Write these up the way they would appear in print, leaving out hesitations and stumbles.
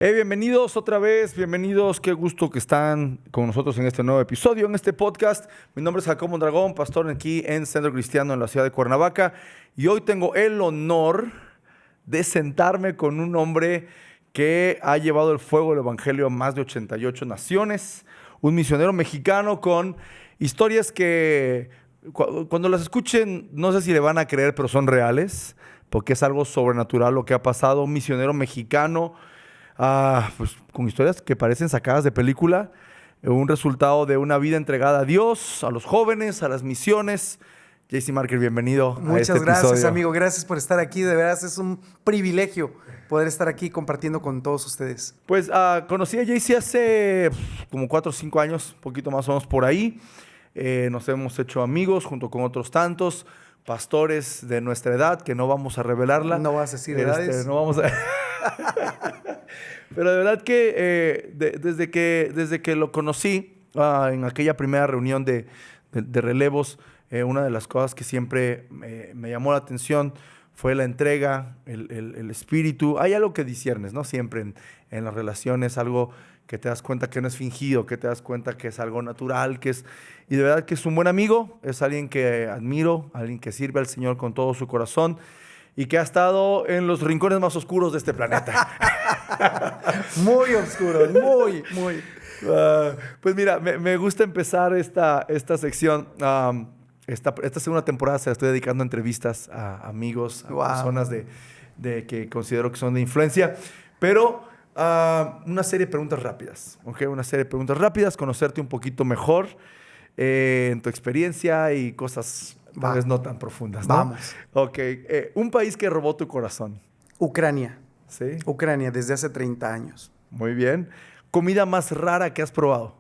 Bienvenidos otra vez, bienvenidos, qué gusto que están con nosotros en este nuevo episodio, en este podcast. Mi nombre es Jacobo Mondragón, pastor aquí en Centro Cristiano en la ciudad de Cuernavaca, y hoy tengo el honor de sentarme con un hombre que ha llevado el fuego del evangelio a más de 88 naciones, un misionero mexicano con historias que cuando las escuchen no sé si le van a creer, pero son reales, porque es algo sobrenatural lo que ha pasado. Un misionero mexicano pues, con historias que parecen sacadas de película, un resultado de una vida entregada a Dios, a los jóvenes, a las misiones. JC Marker, bienvenido a este episodio. Muchas gracias, amigo. Gracias por estar aquí. De verdad es un privilegio poder estar aquí compartiendo con todos ustedes. Pues conocí a JC hace como 4 o 5 años, un poquito más o menos por ahí. Nos hemos hecho amigos junto con otros tantos pastores de nuestra edad, que no vamos a revelarla. No vas a decir edades. No vamos a... Pero de verdad que desde que lo conocí en aquella primera reunión de relevos, una de las cosas que siempre me llamó la atención fue la entrega, el espíritu. Hay algo que disciernes, ¿no? Siempre en las relaciones, algo que te das cuenta que no es fingido, que te das cuenta que es algo natural, y de verdad que es un buen amigo, es alguien que admiro, alguien que sirve al Señor con todo su corazón y que ha estado en los rincones más oscuros de este planeta. Muy oscuros, muy. Pues mira, me gusta empezar esta sección. Esta segunda temporada se la estoy dedicando a entrevistas a amigos, a personas de que considero que son de influencia, pero una serie de preguntas rápidas, ¿ok? Una serie de preguntas rápidas, conocerte un poquito mejor en tu experiencia y cosas tal vez no tan profundas, ¿no? Vamos. Ok, un país que robó tu corazón. Ucrania. ¿Sí? Ucrania, desde hace 30 años. Muy bien. ¿Comida más rara que has probado?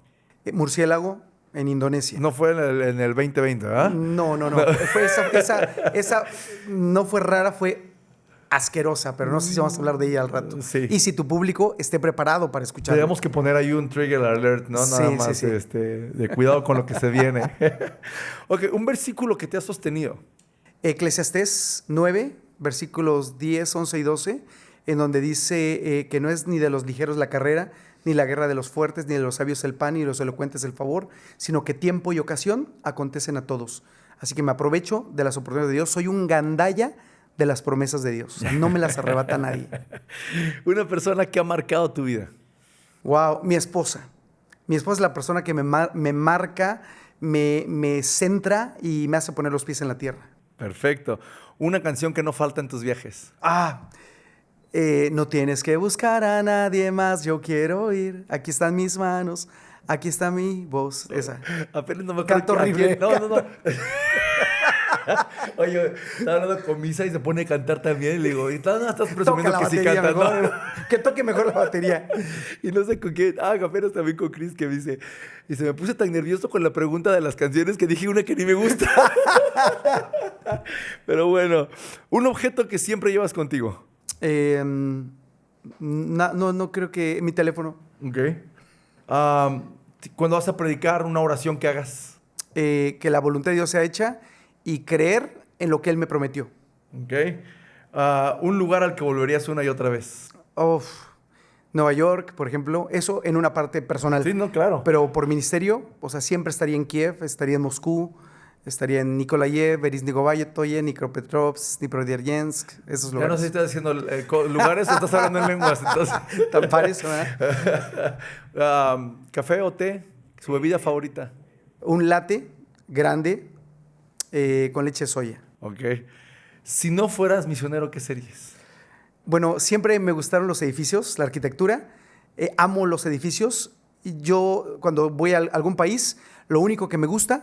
Murciélago en Indonesia. No fue en el 2020, ¿verdad? No. Fue esa no fue rara, fue asquerosa, pero no sé si vamos a hablar de ella al rato. Sí. Y si tu público esté preparado para escucharlo. Tenemos que poner ahí un trigger alert, ¿no? Sí, Nada más sí. de cuidado con lo que se viene. Ok, un versículo que te ha sostenido. Eclesiastés 9, versículos 10, 11 y 12, en donde dice que no es ni de los ligeros la carrera, ni la guerra de los fuertes, ni de los sabios el pan, ni de los elocuentes el favor, sino que tiempo y ocasión acontecen a todos. Así que me aprovecho de las oportunidades de Dios. Soy un gandalla de las promesas de Dios. O sea, no me las arrebata nadie. Una persona que ha marcado tu vida. Wow, mi esposa. Mi esposa es la persona que me marca, me centra y me hace poner los pies en la tierra. Perfecto. Una canción que no falta en tus viajes. No tienes que buscar a nadie más, yo quiero oír. Aquí están mis manos, aquí está mi voz. Esa. Apenas no me Canto horrible. No. Oye, estaba hablando con Misa y se pone a cantar también. Y le digo, ¿y no estás presumiendo que sí cantas? ¿No? Que toque mejor la batería. Y no sé con quién. Apenas también con Chris, que dice, y se me puse tan nervioso con la pregunta de las canciones que dije una que ni me gusta. Pero bueno, un objeto que siempre llevas contigo. No creo que mi teléfono. Ok. Cuando vas a predicar, una oración que hagas. Que la voluntad de Dios sea hecha y creer en lo que Él me prometió. Ok. Un lugar al que volverías una y otra vez. Nueva York, por ejemplo. Eso en una parte personal. Sí, no, claro. Pero por ministerio, o sea, siempre estaría en Kiev, estaría en Moscú, estaría en Nikolayev, Verisnigovaya, Nikopetrovsk, Dniprodieryensk, esos lugares. Ya no sé si estás diciendo lugares o estás hablando en lenguas, entonces. Tan pares, ¿verdad? ¿Café o té? ¿Su bebida favorita? Un latte grande con leche de soya. Ok. Si no fueras misionero, ¿qué serías? Bueno, siempre me gustaron los edificios, la arquitectura. Amo los edificios. Y yo, cuando voy a algún país, lo único que me gusta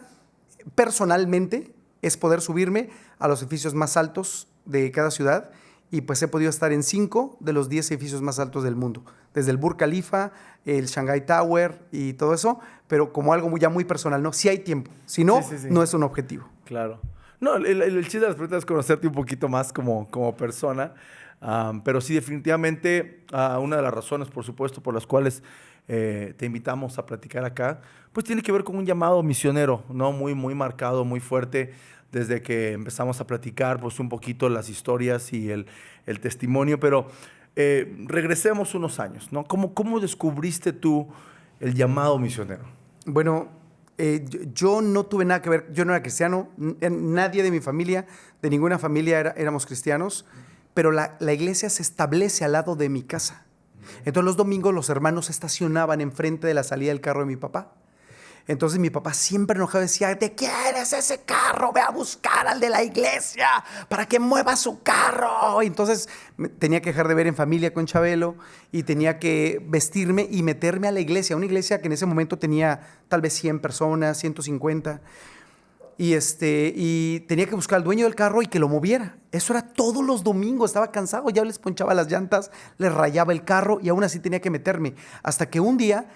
personalmente es poder subirme a los edificios más altos de cada ciudad, y pues he podido estar en 5 de los 10 edificios más altos del mundo, desde el Burj Khalifa, el Shanghai Tower y todo eso, pero como algo ya muy personal, ¿no? Si hay tiempo, si no, Sí. no es un objetivo. Claro. No, el chiste de las preguntas es conocerte un poquito más como persona, pero sí, definitivamente, una de las razones, por supuesto, por las cuales te invitamos a platicar acá, pues tiene que ver con un llamado misionero, ¿no? Muy, muy marcado, muy fuerte, desde que empezamos a platicar, pues un poquito las historias y el testimonio, pero regresemos unos años, ¿no? ¿Cómo descubriste tú el llamado misionero? Bueno, yo no tuve nada que ver, yo no era cristiano, nadie de mi familia, de ninguna familia éramos cristianos, pero la iglesia se establece al lado de mi casa. Entonces los domingos los hermanos se estacionaban enfrente de la salida del carro de mi papá. Entonces mi papá siempre enojado decía: ¿de quién es ese carro? Ve a buscar al de la iglesia para que mueva su carro. Y entonces tenía que dejar de ver En Familia con Chabelo y tenía que vestirme y meterme a la iglesia. Una iglesia que en ese momento tenía tal vez 100 personas, 150. Y tenía que buscar al dueño del carro y que lo moviera. Eso era todos los domingos. Estaba cansado, ya les ponchaba las llantas, les rayaba el carro y aún así tenía que meterme. Hasta que un día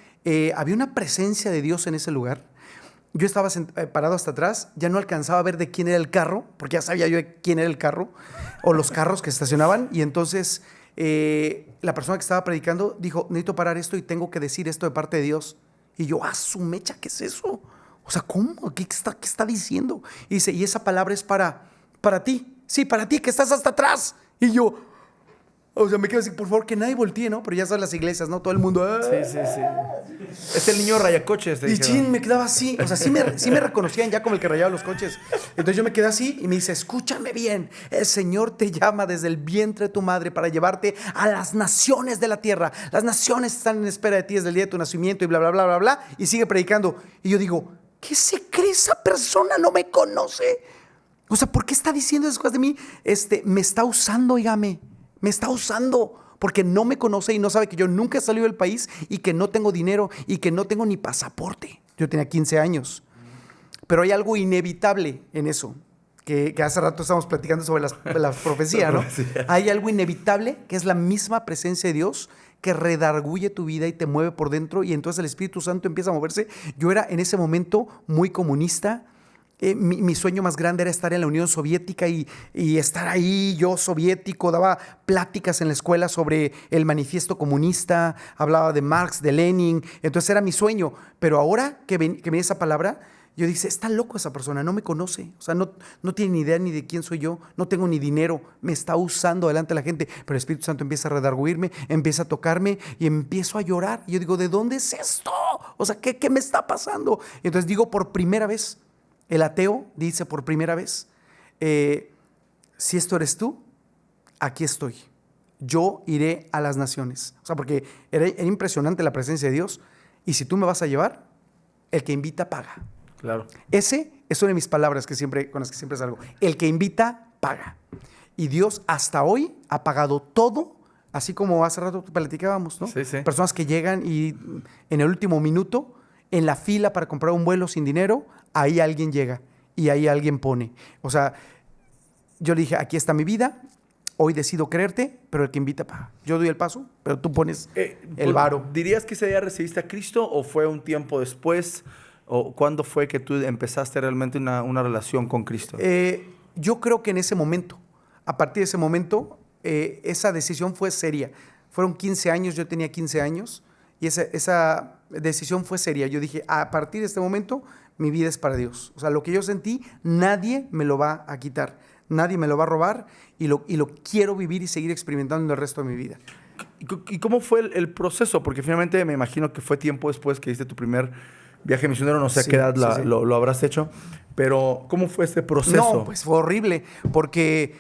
había una presencia de Dios en ese lugar. Yo estaba parado hasta atrás, ya no alcanzaba a ver de quién era el carro, porque ya sabía yo de quién era el carro, o los carros que estacionaban. Y entonces la persona que estaba predicando dijo: necesito parar esto y tengo que decir esto de parte de Dios. Y yo: su mecha, ¿qué es eso? O sea, ¿cómo? ¿Qué está diciendo? Y dice: y esa palabra es para ti. Sí, para ti, que estás hasta atrás. Y yo, o sea, me quedo así: por favor, que nadie voltee, ¿no? Pero ya sabes las iglesias, ¿no? Todo el mundo. Sí. Es el niño rayacoches. Y chin, me quedaba así. O sea, sí me reconocían ya como el que rayaba los coches. Entonces yo me quedé así y me dice: escúchame bien. El Señor te llama desde el vientre de tu madre para llevarte a las naciones de la tierra. Las naciones están en espera de ti desde el día de tu nacimiento y bla, bla, bla, bla, bla. Y sigue predicando. Y yo digo: ¿qué se cree esa persona? No me conoce. O sea, ¿por qué está diciendo esas cosas de mí? Me está usando, dígame. Me está usando porque no me conoce y no sabe que yo nunca he salido del país y que no tengo dinero y que no tengo ni pasaporte. Yo tenía 15 años. Pero hay algo inevitable en eso, que hace rato estábamos platicando sobre la profecía, ¿no? Hay algo inevitable que es la misma presencia de Dios que redarguye tu vida y te mueve por dentro, y entonces el Espíritu Santo empieza a moverse. Yo era en ese momento muy comunista. Mi sueño más grande era estar en la Unión Soviética y estar ahí, yo soviético, daba pláticas en la escuela sobre el manifiesto comunista, hablaba de Marx, de Lenin. Entonces era mi sueño. Pero ahora que venía esa palabra, yo dije: está loco esa persona, no me conoce. O sea, no tiene ni idea ni de quién soy yo, no tengo ni dinero, me está usando delante de la gente. Pero el Espíritu Santo empieza a redarguirme, empieza a tocarme y empiezo a llorar. Y yo digo: ¿de dónde es esto? O sea, ¿qué me está pasando? Y entonces digo, por primera vez, el ateo dice por primera vez: si esto eres tú, aquí estoy. Yo iré a las naciones. O sea, porque era impresionante la presencia de Dios. Y si tú me vas a llevar, el que invita paga. Claro. Ese es una de mis palabras con las que siempre salgo. El que invita paga. Y Dios hasta hoy ha pagado todo, así como hace rato platicábamos, ¿no? Sí. Personas que llegan y en el último minuto, en la fila para comprar un vuelo sin dinero, ahí alguien llega y ahí alguien pone. O sea, yo le dije: aquí está mi vida, hoy decido creerte, pero el que invita paga. Yo doy el paso, pero tú pones el varo. ¿Dirías que ese día recibiste a Cristo o fue un tiempo después? ¿O cuándo fue que tú empezaste realmente una relación con Cristo? Yo creo que en ese momento, a partir de ese momento, esa decisión fue seria. Fueron 15 años, yo tenía 15 años y esa decisión fue seria. Yo dije: a partir de este momento, mi vida es para Dios. O sea, lo que yo sentí, nadie me lo va a quitar, nadie me lo va a robar y lo quiero vivir y seguir experimentando el resto de mi vida. ¿Y cómo fue el proceso? Porque finalmente me imagino que fue tiempo después que hiciste tu primer viaje misionero, no sé a qué edad lo habrás hecho, pero ¿cómo fue este proceso? No, pues fue horrible, porque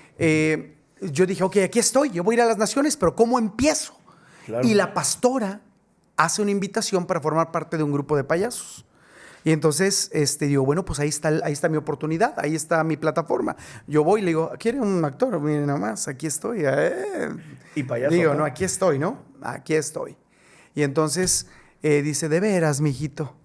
yo dije: ok, aquí estoy, yo voy a ir a las naciones, pero ¿cómo empiezo? Claro. Y la pastora hace una invitación para formar parte de un grupo de payasos. Y entonces digo: bueno, pues ahí está mi oportunidad, ahí está mi plataforma. Yo voy y le digo: ¿quiere un actor? Miren nada más, aquí estoy. Y payaso. Digo: no, aquí estoy, ¿no? Aquí estoy. Y entonces dice: ¿de veras, mijito?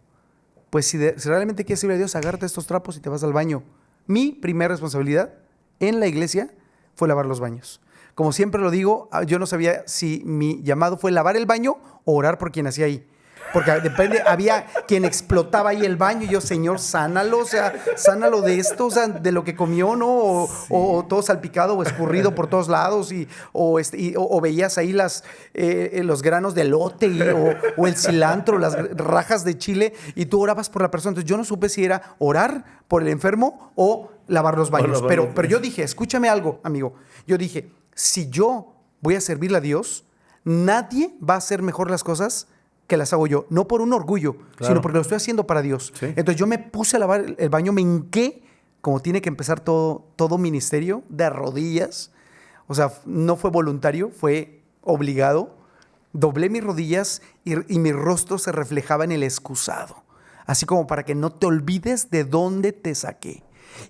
Pues si realmente quieres servir a Dios, agárrate estos trapos y te vas al baño. Mi primera responsabilidad en la iglesia fue lavar los baños. Como siempre lo digo, yo no sabía si mi llamado fue lavar el baño o orar por quien hacía ahí. Porque depende, había quien explotaba ahí el baño y yo: Señor, sánalo, o sea, sánalo de esto, o sea, de lo que comió, ¿no? O todo salpicado o escurrido por todos lados o veías ahí los granos de elote o el cilantro, las rajas de chile y tú orabas por la persona. Entonces yo no supe si era orar por el enfermo o lavar los baños. Pero yo dije: escúchame algo, amigo. Yo dije: si yo voy a servirle a Dios. Nadie va a hacer mejor las cosas que las hago yo. No por un orgullo, sino porque lo estoy haciendo para Dios. Sí. Entonces yo me puse a lavar el baño, me hinqué, como tiene que empezar todo ministerio, de rodillas. O sea, no fue voluntario, fue obligado. Doblé mis rodillas y mi rostro se reflejaba en el excusado. Así como para que no te olvides de dónde te saqué.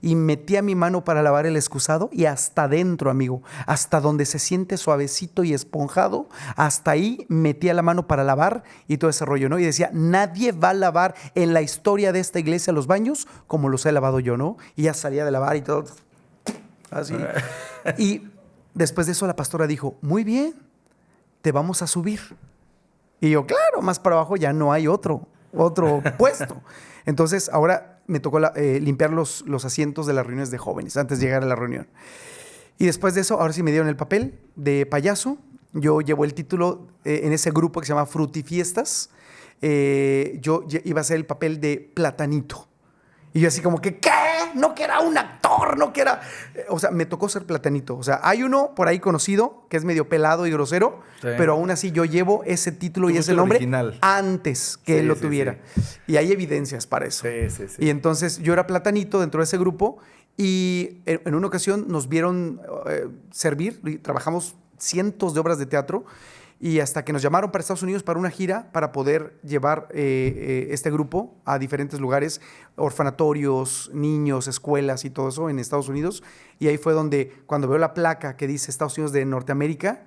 Y metía mi mano para lavar el excusado y hasta adentro, amigo, hasta donde se siente suavecito y esponjado, hasta ahí metía la mano para lavar y todo ese rollo, ¿no? Y decía, nadie va a lavar en la historia de esta iglesia los baños como los he lavado yo, ¿no? Y ya salía de lavar y todo así. Y después de eso la pastora dijo, muy bien, te vamos a subir. Y yo, claro, más para abajo ya no hay otro puesto. Entonces, ahora me tocó limpiar los asientos de las reuniones de jóvenes antes de llegar a la reunión. Y después de eso, ahora sí me dieron el papel de payaso. Yo llevo el título en ese grupo que se llama Frutifiestas. Yo iba a hacer el papel de Platanito. Y yo así como que, ¿qué? No que era un actor, no que era... O sea, me tocó ser Platanito. O sea, hay uno por ahí conocido que es medio pelado y grosero, sí, pero aún así yo llevo ese título y ese nombre original antes que él lo tuviera. Sí. Y hay evidencias para eso. Sí. Y entonces yo era Platanito dentro de ese grupo y en una ocasión nos vieron servir, y trabajamos cientos de obras de teatro. Y hasta que nos llamaron para Estados Unidos para una gira para poder llevar este grupo a diferentes lugares, orfanatorios, niños, escuelas y todo eso en Estados Unidos. Y ahí fue donde, cuando veo la placa que dice Estados Unidos de Norteamérica,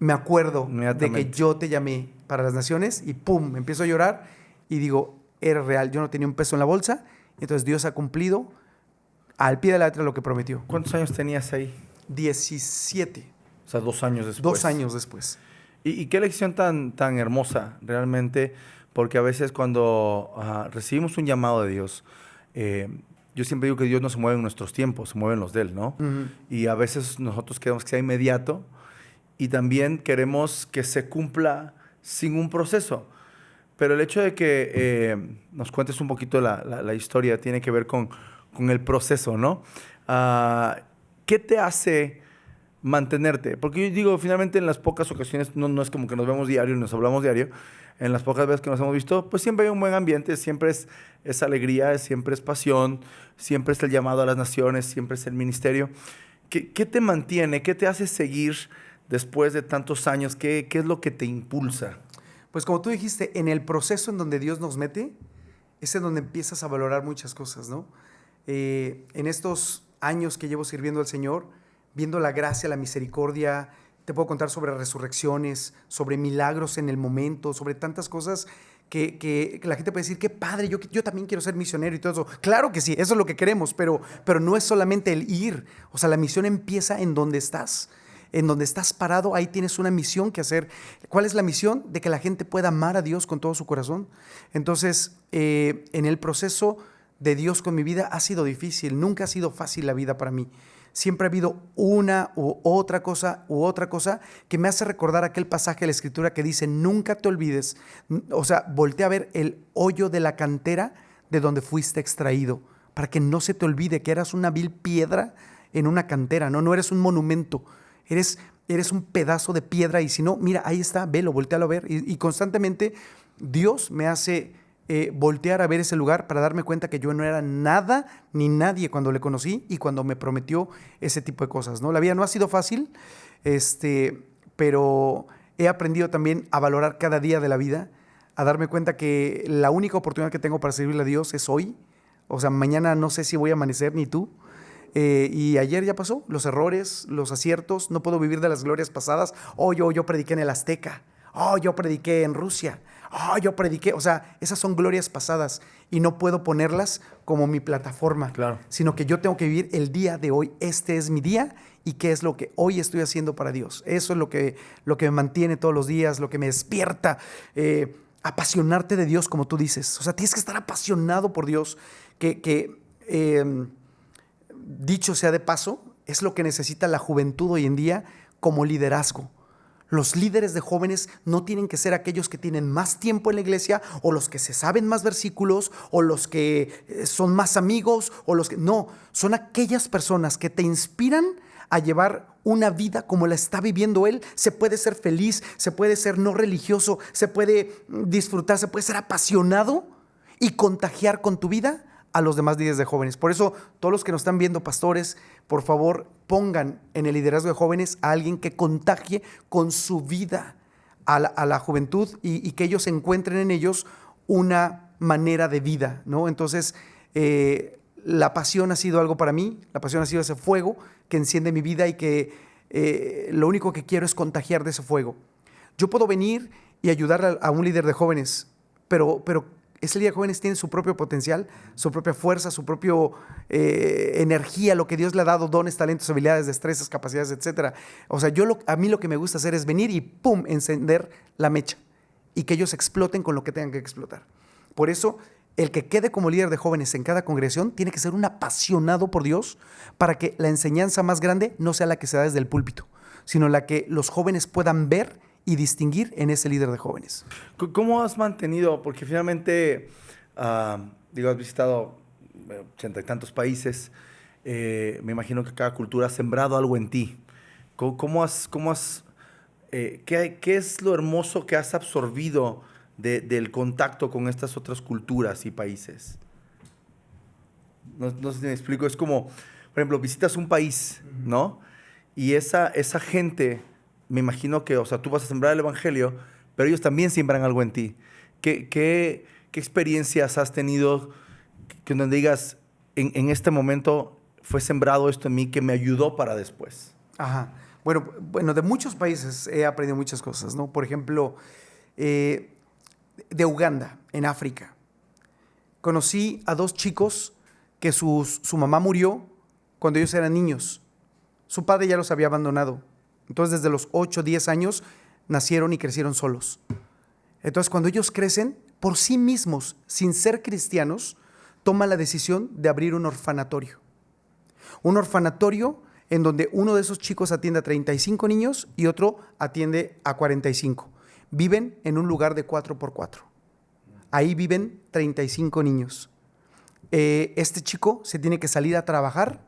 me acuerdo de que yo te llamé para las naciones y ¡pum! Empiezo a llorar y digo, era real, yo no tenía un peso en la bolsa, entonces Dios ha cumplido al pie de la letra lo que prometió. ¿Cuántos años tenías ahí? 17. O sea, 2 años después. 2 años después. Y qué lección tan hermosa, realmente, porque a veces cuando recibimos un llamado de Dios, yo siempre digo que Dios no se mueve en nuestros tiempos, se mueve en los de Él, ¿no? Uh-huh. Y a veces nosotros queremos que sea inmediato y también queremos que se cumpla sin un proceso. Pero el hecho de que nos cuentes un poquito la historia tiene que ver con el proceso, ¿no? ¿Qué te hace mantenerte? Porque yo digo, finalmente en las pocas ocasiones, no es como que nos vemos diario, nos hablamos diario, en las pocas veces que nos hemos visto, pues siempre hay un buen ambiente, siempre es alegría, siempre es pasión, siempre es el llamado a las naciones, siempre es el ministerio. ¿Qué te mantiene? ¿Qué te hace seguir después de tantos años? ¿Qué es lo que te impulsa? Pues como tú dijiste, en el proceso en donde Dios nos mete, es en donde empiezas a valorar muchas cosas, ¿no? En estos años que llevo sirviendo al Señor, viendo la gracia, la misericordia, te puedo contar sobre resurrecciones, sobre milagros en el momento, sobre tantas cosas que la gente puede decir, qué padre, yo también quiero ser misionero y todo eso. Claro que sí, eso es lo que queremos, pero no es solamente el ir. O sea, la misión empieza en donde estás. En donde estás parado, ahí tienes una misión que hacer. ¿Cuál es la misión? De que la gente pueda amar a Dios con todo su corazón. Entonces, en el proceso de Dios con mi vida ha sido difícil. Nunca ha sido fácil la vida para mí. Siempre ha habido una u otra cosa que me hace recordar aquel pasaje de la Escritura que dice, nunca te olvides, o sea, voltea a ver el hoyo de la cantera de donde fuiste extraído, para que no se te olvide que eras una vil piedra en una cantera, no eres un monumento, eres un pedazo de piedra y si no, mira, ahí está, velo, voltealo a ver y constantemente Dios me hace voltear a ver ese lugar para darme cuenta que yo no era nada ni nadie cuando le conocí y cuando me prometió ese tipo de cosas, ¿no? La vida no ha sido fácil, pero he aprendido también a valorar cada día de la vida, a darme cuenta que la única oportunidad que tengo para servirle a Dios es hoy. O sea, mañana no sé si voy a amanecer ni tú. Y ayer ya pasó, los errores, los aciertos, no puedo vivir de las glorias pasadas. Yo prediqué en el Azteca. Yo prediqué en Rusia. Yo prediqué. O sea, esas son glorias pasadas y no puedo ponerlas como mi plataforma. Claro. Sino que yo tengo que vivir el día de hoy. Este es mi día y qué es lo que hoy estoy haciendo para Dios. Eso es lo que me mantiene todos los días, lo que me despierta. Apasionarte de Dios, como tú dices. O sea, tienes que estar apasionado por Dios. Dicho sea de paso, es lo que necesita la juventud hoy en día como liderazgo. Los líderes de jóvenes no tienen que ser aquellos que tienen más tiempo en la iglesia o los que se saben más versículos o los que son más amigos o los que... No, son aquellas personas que te inspiran a llevar una vida como la está viviendo él. Se puede ser feliz, se puede ser no religioso, se puede disfrutar, se puede ser apasionado y contagiar con tu vida a los demás líderes de jóvenes. Por eso, todos los que nos están viendo, pastores, por favor, pongan en el liderazgo de jóvenes a alguien que contagie con su vida a la juventud y que ellos encuentren en ellos una manera de vida, ¿no? Entonces, la pasión ha sido algo para mí, la pasión ha sido ese fuego que enciende mi vida y que lo único que quiero es contagiar de ese fuego. Yo puedo venir y ayudar a un líder de jóvenes, pero ese líder de jóvenes tiene su propio potencial, su propia fuerza, su propia energía, lo que Dios le ha dado, dones, talentos, habilidades, destrezas, capacidades, etc. O sea, a mí lo que me gusta hacer es venir y ¡pum!, encender la mecha y que ellos exploten con lo que tengan que explotar. Por eso, el que quede como líder de jóvenes en cada congregación tiene que ser un apasionado por Dios para que la enseñanza más grande no sea la que se da desde el púlpito, sino la que los jóvenes puedan ver y distinguir en ese líder de jóvenes. ¿Cómo has mantenido? Porque finalmente, has visitado 80 y tantos países. Me imagino que cada cultura ha sembrado algo en ti. ¿Qué es lo hermoso que has absorbido del contacto con estas otras culturas y países? No sé si me explico. Es como, por ejemplo, visitas un país, ¿no? Y esa gente... Me imagino que, o sea, tú vas a sembrar el evangelio, pero ellos también siembran algo en ti. ¿Qué experiencias has tenido que donde digas, en este momento fue sembrado esto en mí que me ayudó para después? Ajá. Bueno, de muchos países he aprendido muchas cosas, ¿no? Por ejemplo, de Uganda, en África. Conocí a 2 chicos que su mamá murió cuando ellos eran niños. Su padre ya los había abandonado. Entonces, desde los 8, 10 años, nacieron y crecieron solos. Entonces, cuando ellos crecen, por sí mismos, sin ser cristianos, toman la decisión de abrir un orfanatorio. Un orfanatorio en donde uno de esos chicos atiende a 35 niños y otro atiende a 45. Viven en un lugar de 4x4. Ahí viven 35 niños. Este chico se tiene que salir a trabajar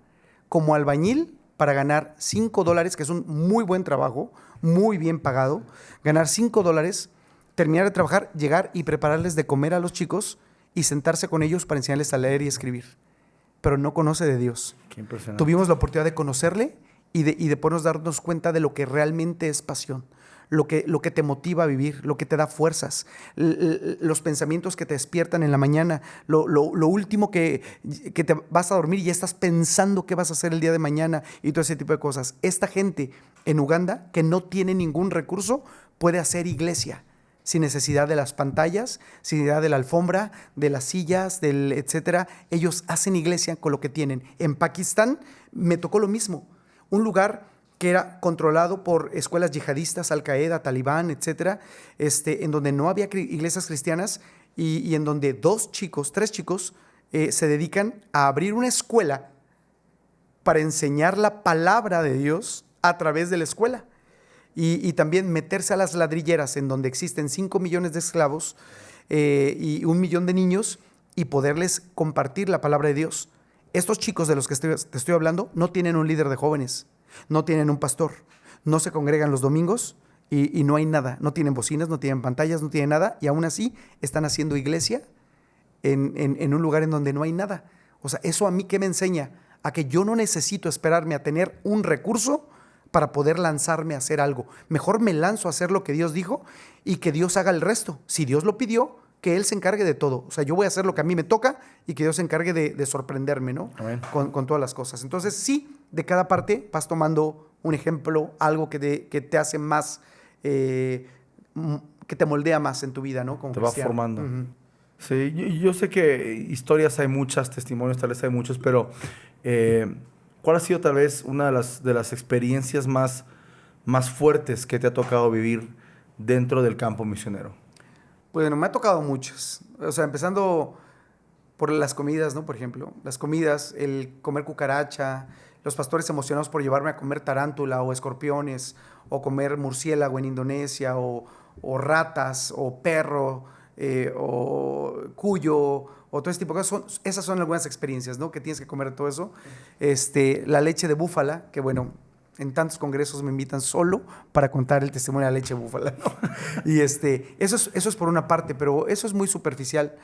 como albañil para ganar $5, que es un muy buen trabajo, muy bien pagado, ganar $5, terminar de trabajar, llegar y prepararles de comer a los chicos y sentarse con ellos para enseñarles a leer y escribir. Pero no conoce de Dios. Qué impresionante. Tuvimos la oportunidad de conocerle y de podernos darnos cuenta de lo que realmente es pasión. Lo que te motiva a vivir, lo que te da fuerzas, los pensamientos que te despiertan en la mañana, lo último que te vas a dormir y ya estás pensando qué vas a hacer el día de mañana y todo ese tipo de cosas. Esta gente en Uganda, que no tiene ningún recurso, puede hacer iglesia sin necesidad de las pantallas, sin necesidad de la alfombra, de las sillas, etcétera. Ellos hacen iglesia con lo que tienen. En Pakistán me tocó lo mismo. Un lugar que era controlado por escuelas yihadistas, Al-Qaeda, Talibán, etcétera, en donde no había iglesias cristianas y en donde 3 chicos se dedican a abrir una escuela para enseñar la palabra de Dios a través de la escuela y también meterse a las ladrilleras en donde existen 5 millones de esclavos y 1 millón de niños y poderles compartir la palabra de Dios. Estos chicos de los que te estoy hablando no tienen un líder de jóvenes, no tienen un pastor, no se congregan los domingos y no hay nada. No tienen bocinas, no tienen pantallas, no tienen nada y aún así están haciendo iglesia en un lugar en donde no hay nada. O sea, ¿eso a mí qué me enseña? A que yo no necesito esperarme a tener un recurso para poder lanzarme a hacer algo. Mejor me lanzo a hacer lo que Dios dijo y que Dios haga el resto. Si Dios lo pidió, que Él se encargue de todo. O sea, yo voy a hacer lo que a mí me toca y que Dios se encargue de sorprenderme, ¿no? Con todas las cosas. Entonces, sí, de cada parte vas tomando un ejemplo, algo que te hace más, que te moldea más en tu vida, ¿no? Como te cristiano. va formando. Uh-huh. Sí, yo sé que historias hay muchas, testimonios tal vez hay muchos, pero ¿cuál ha sido tal vez una de las experiencias más fuertes que te ha tocado vivir dentro del campo misionero? Bueno, me ha tocado muchas. O sea, empezando por las comidas, ¿no? Por ejemplo, las comidas, el comer cucaracha, los pastores emocionados por llevarme a comer tarántula o escorpiones, o comer murciélago en Indonesia, o ratas, o perro, o cuyo, o todo ese tipo de cosas. Esas son algunas experiencias, ¿no? Que tienes que comer todo eso. La leche de búfala, que bueno, en tantos congresos me invitan solo para contar el testimonio de la leche de búfala, ¿no? Y eso es por una parte, pero eso es muy superficial.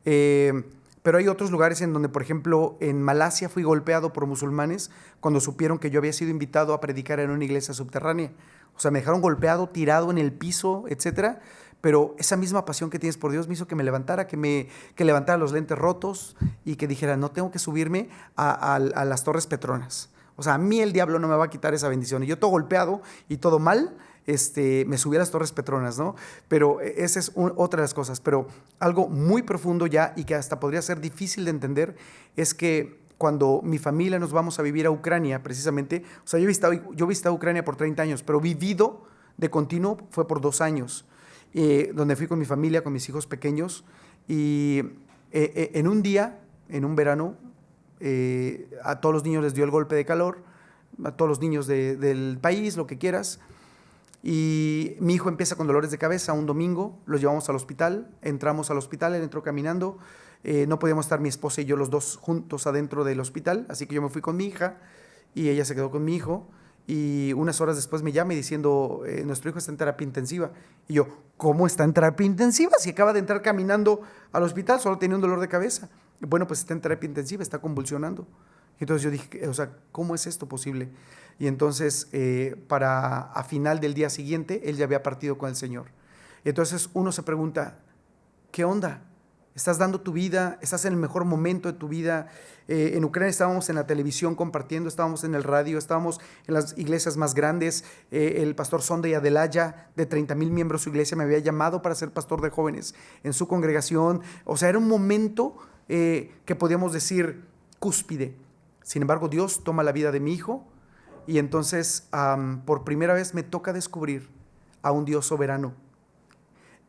Pero hay otros lugares en donde, por ejemplo, en Malasia fui golpeado por musulmanes cuando supieron que yo había sido invitado a predicar en una iglesia subterránea. O sea, me dejaron golpeado, tirado en el piso, etcétera. Pero esa misma pasión que tienes por Dios me hizo que me levantara, que levantara los lentes rotos y que dijera, no tengo que subirme a las Torres Petronas. O sea, a mí el diablo no me va a quitar esa bendición. Y yo todo golpeado y todo mal, me subí a las Torres Petronas, ¿no? Pero esa es otra de las cosas. Pero algo muy profundo ya y que hasta podría ser difícil de entender es que cuando mi familia nos vamos a vivir a Ucrania, precisamente, o sea, yo he visitado Ucrania por 30 años, pero vivido de continuo fue por 2 años, donde fui con mi familia, con mis hijos pequeños, y en un día, en un verano, a todos los niños les dio el golpe de calor, a todos los niños del país, lo que quieras, y mi hijo empieza con dolores de cabeza un domingo, los llevamos al hospital, entramos al hospital, él entró caminando, no podíamos estar mi esposa y yo los dos juntos adentro del hospital, así que yo me fui con mi hija y ella se quedó con mi hijo, y unas horas después me llama diciendo, nuestro hijo está en terapia intensiva. Y yo, ¿cómo está en terapia intensiva? Si acaba de entrar caminando al hospital, solo tenía un dolor de cabeza. Bueno, pues está en terapia intensiva, está convulsionando. Entonces yo dije, o sea, ¿cómo es esto posible? Y entonces, a final del día siguiente, él ya había partido con el Señor. Y entonces uno se pregunta, ¿qué onda? ¿Estás dando tu vida? ¿Estás en el mejor momento de tu vida? En Ucrania estábamos en la televisión compartiendo, estábamos en el radio, estábamos en las iglesias más grandes. El pastor Sunday Adelaya, de 30,000 miembros su iglesia, me había llamado para ser pastor de jóvenes en su congregación. O sea, era un momento que podíamos decir cúspide. Sin embargo, Dios toma la vida de mi hijo y entonces por primera vez me toca descubrir a un Dios soberano.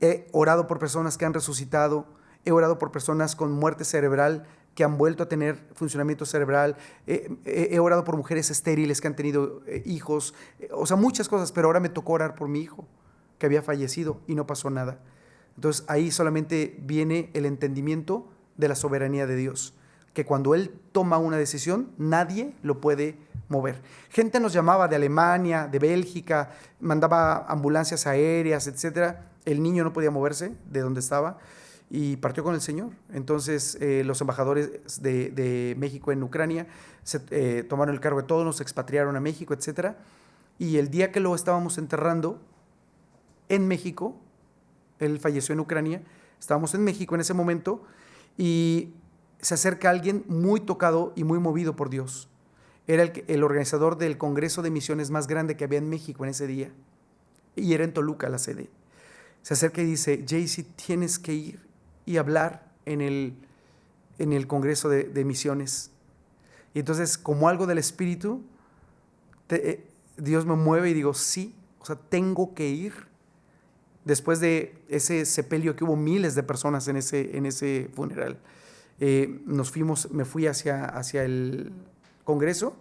He orado por personas que han resucitado, he orado por personas con muerte cerebral que han vuelto a tener funcionamiento cerebral, he orado por mujeres estériles que han tenido hijos, o sea, muchas cosas, pero ahora me tocó orar por mi hijo que había fallecido y no pasó nada. Entonces ahí solamente viene el entendimiento de la soberanía de Dios, que cuando Él toma una decisión, nadie lo puede mover. Gente nos llamaba de Alemania, de Bélgica, mandaba ambulancias aéreas, etcétera. El niño no podía moverse de donde estaba y partió con el Señor. Entonces los embajadores de México en Ucrania tomaron el cargo de todos, nos expatriaron a México, etcétera. Y el día que lo estábamos enterrando en México, él falleció en Ucrania, estábamos en México en ese momento y se acerca alguien muy tocado y muy movido por Dios. Era el organizador del Congreso de Misiones más grande que había en México en ese día. Y era en Toluca la sede. Se acerca y dice, JC, tienes que ir y hablar en el Congreso de Misiones. Y entonces, como algo del Espíritu, Dios me mueve y digo, sí, o sea, tengo que ir. Después de ese sepelio que hubo miles de personas en ese funeral, me fui hacia el Congreso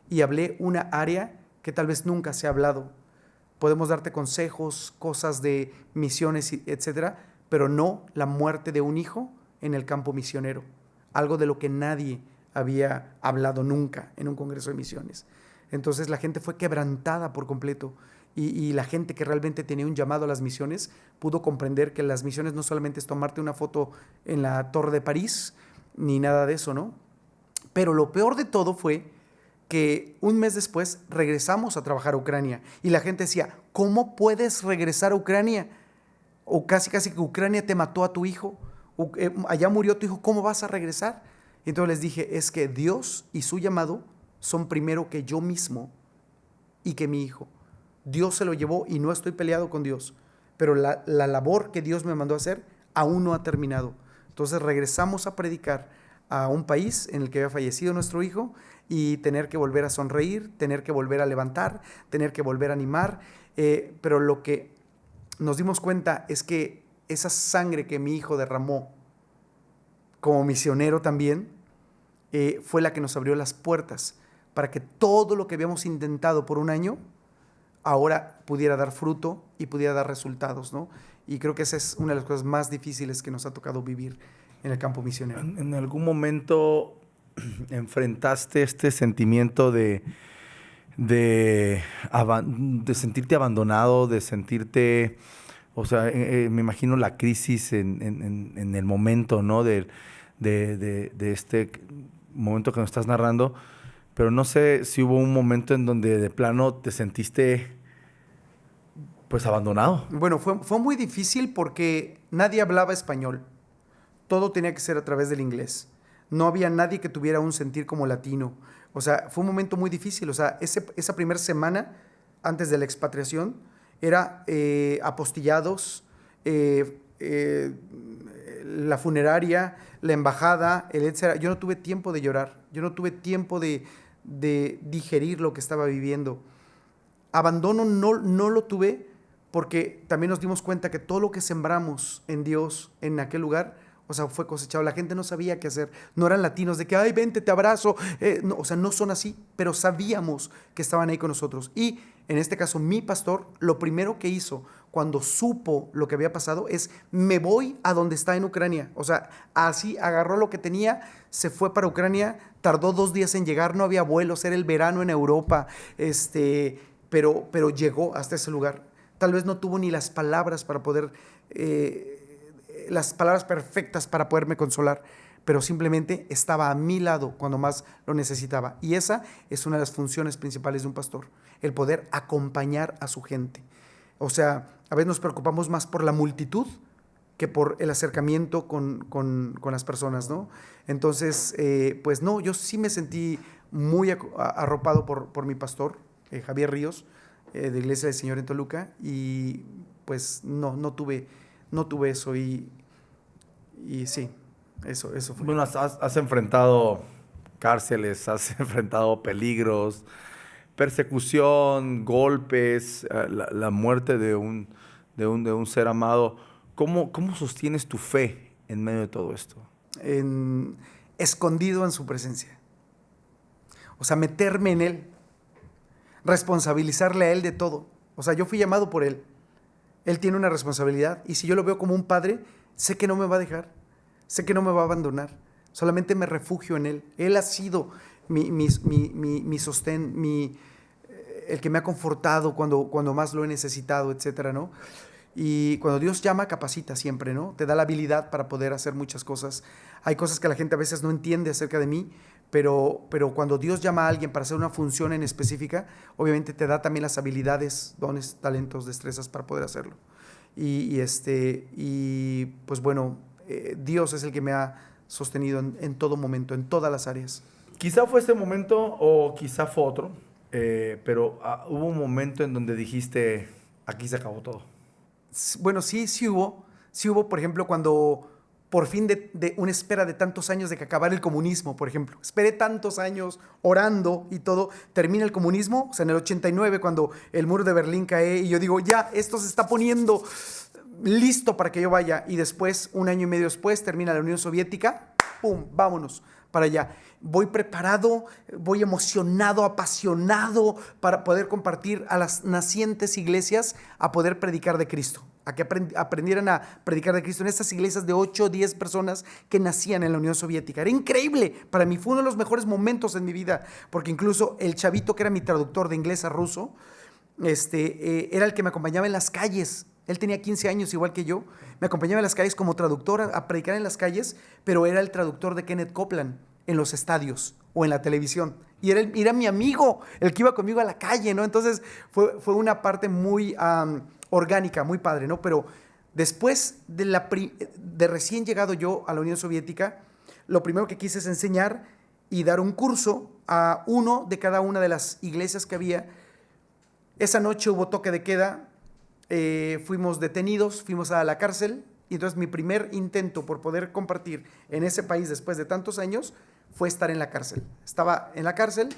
y hablé una área que tal vez nunca se ha hablado. Podemos darte consejos, cosas de misiones, etcétera, pero no la muerte de un hijo en el campo misionero. Algo de lo que nadie había hablado nunca en un congreso de misiones. Entonces la gente fue quebrantada por completo y la gente que realmente tenía un llamado a las misiones pudo comprender que las misiones no solamente es tomarte una foto en la Torre de París, ni nada de eso, ¿no? Pero lo peor de todo fue que un mes después regresamos a trabajar a Ucrania y la gente decía, ¿cómo puedes regresar a Ucrania? O casi que Ucrania te mató a tu hijo, allá murió tu hijo, ¿cómo vas a regresar? Y entonces les dije, es que Dios y su llamado son primero que yo mismo y que mi hijo. Dios se lo llevó y no estoy peleado con Dios, pero la labor que Dios me mandó a hacer aún no ha terminado. Entonces regresamos a predicar a un país en el que había fallecido nuestro hijo y tener que volver a sonreír, tener que volver a levantar, tener que volver a animar, pero lo que nos dimos cuenta es que esa sangre que mi hijo derramó como misionero también fue la que nos abrió las puertas para que todo lo que habíamos intentado por un año ahora pudiera dar fruto y pudiera dar resultados, ¿no? Y creo que esa es una de las cosas más difíciles que nos ha tocado vivir en el campo misionero. ¿En algún momento enfrentaste este sentimiento de sentirte abandonado, de sentirte, o sea, me imagino la crisis en el momento, ¿no? De este momento que nos estás narrando, pero no sé si hubo un momento en donde de plano te sentiste, pues, abandonado. Bueno, fue muy difícil porque nadie hablaba español. Todo tenía que ser a través del inglés. No había nadie que tuviera un sentir como latino. O sea, fue un momento muy difícil. O sea, esa primera semana antes de la expatriación era apostillados, la funeraria, la embajada, el etcétera. Yo no tuve tiempo de llorar. Yo no tuve tiempo de digerir lo que estaba viviendo. Abandono no lo tuve porque también nos dimos cuenta que todo lo que sembramos en Dios en aquel lugar, o sea, fue cosechado. La gente no sabía qué hacer. No eran latinos de que, ay, vente, te abrazo. No, o sea, no son así, pero sabíamos que estaban ahí con nosotros. Y en este caso, mi pastor, lo primero que hizo cuando supo lo que había pasado es, me voy a donde está en Ucrania. O sea, así agarró lo que tenía, se fue para Ucrania, tardó 2 días en llegar, no había vuelos, era el verano en Europa, pero llegó hasta ese lugar. Tal vez no tuvo ni las palabras para poder, las palabras perfectas para poderme consolar, pero simplemente estaba a mi lado cuando más lo necesitaba. Y esa es una de las funciones principales de un pastor, el poder acompañar a su gente. O sea, a veces nos preocupamos más por la multitud que por el acercamiento con las personas, ¿no? Entonces, pues no, yo sí me sentí muy arropado por mi pastor, Javier Ríos, de Iglesia del Señor en Toluca, y pues no tuve eso, y sí, eso fue. Bueno, has enfrentado cárceles, has enfrentado peligros, persecución, golpes, la muerte de un ser amado. ¿Cómo sostienes tu fe en medio de todo esto? Escondido en su presencia. O sea, meterme en Él, responsabilizarle a Él de todo. O sea, yo fui llamado por Él. Él tiene una responsabilidad, y si yo lo veo como un padre, sé que no me va a dejar, sé que no me va a abandonar. Solamente me refugio en Él. Él ha sido mi sostén, el que me ha confortado cuando más lo he necesitado, etcétera, ¿no? Y cuando Dios llama, capacita siempre, ¿no? Te da la habilidad para poder hacer muchas cosas. Hay cosas que la gente a veces no entiende acerca de mí, pero cuando Dios llama a alguien para hacer una función en específica, obviamente te da también las habilidades, dones, talentos, destrezas para poder hacerlo. Y pues bueno, Dios es el que me ha sostenido en todo momento, en todas las áreas. Quizá fue este momento o quizá fue otro, pero hubo un momento en donde dijiste, aquí se acabó todo. Bueno, sí hubo. Sí hubo, por ejemplo, cuando por fin de una espera de tantos años de que acabara el comunismo, por ejemplo. Esperé tantos años orando y todo. Termina el comunismo, o sea, en el 89, cuando el muro de Berlín cae, y yo digo, ya, esto se está poniendo listo para que yo vaya. Y después, 1 año y medio después, termina la Unión Soviética. ¡Pum! Vámonos para allá. Voy preparado, voy emocionado, apasionado para poder compartir a las nacientes iglesias, a poder predicar de Cristo, a que aprendieran a predicar de Cristo en estas iglesias de 8 o 10 personas que nacían en la Unión Soviética. Era increíble. Para mí fue uno de los mejores momentos en mi vida, porque incluso el chavito que era mi traductor de inglés a ruso, era el que me acompañaba en las calles. Él tenía 15 años igual que yo. Me acompañaba en las calles como traductor a predicar en las calles, pero era el traductor de Kenneth Copeland en los estadios o en la televisión. Y era mi amigo, el que iba conmigo a la calle, ¿no? Entonces fue una parte muy orgánica, muy padre, ¿no? Pero después de recién llegado yo a la Unión Soviética, lo primero que quise es enseñar y dar un curso a uno de cada una de las iglesias que había. Esa noche hubo toque de queda. Fuimos detenidos, fuimos a la cárcel, y entonces mi primer intento por poder compartir en ese país después de tantos años fue estar en la cárcel. Estaba en la cárcel,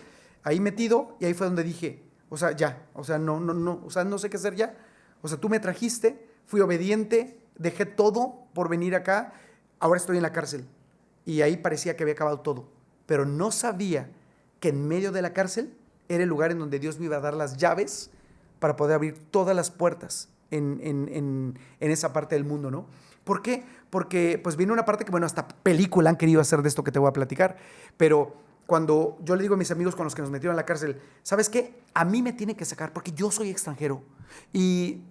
ahí metido, y ahí fue donde dije, o sea, ya, o sea, no, o sea, no sé qué hacer ya. O sea, tú me trajiste, fui obediente, dejé todo por venir acá, ahora estoy en la cárcel. Y ahí parecía que había acabado todo, pero no sabía que en medio de la cárcel era el lugar en donde Dios me iba a dar las llaves para poder abrir todas las puertas en esa parte del mundo, ¿no? ¿Por qué? Porque pues viene una parte que, bueno, hasta película han querido hacer de esto que te voy a platicar, pero cuando yo le digo a mis amigos con los que nos metieron a la cárcel, ¿sabes qué? A mí me tiene que sacar porque yo soy extranjero y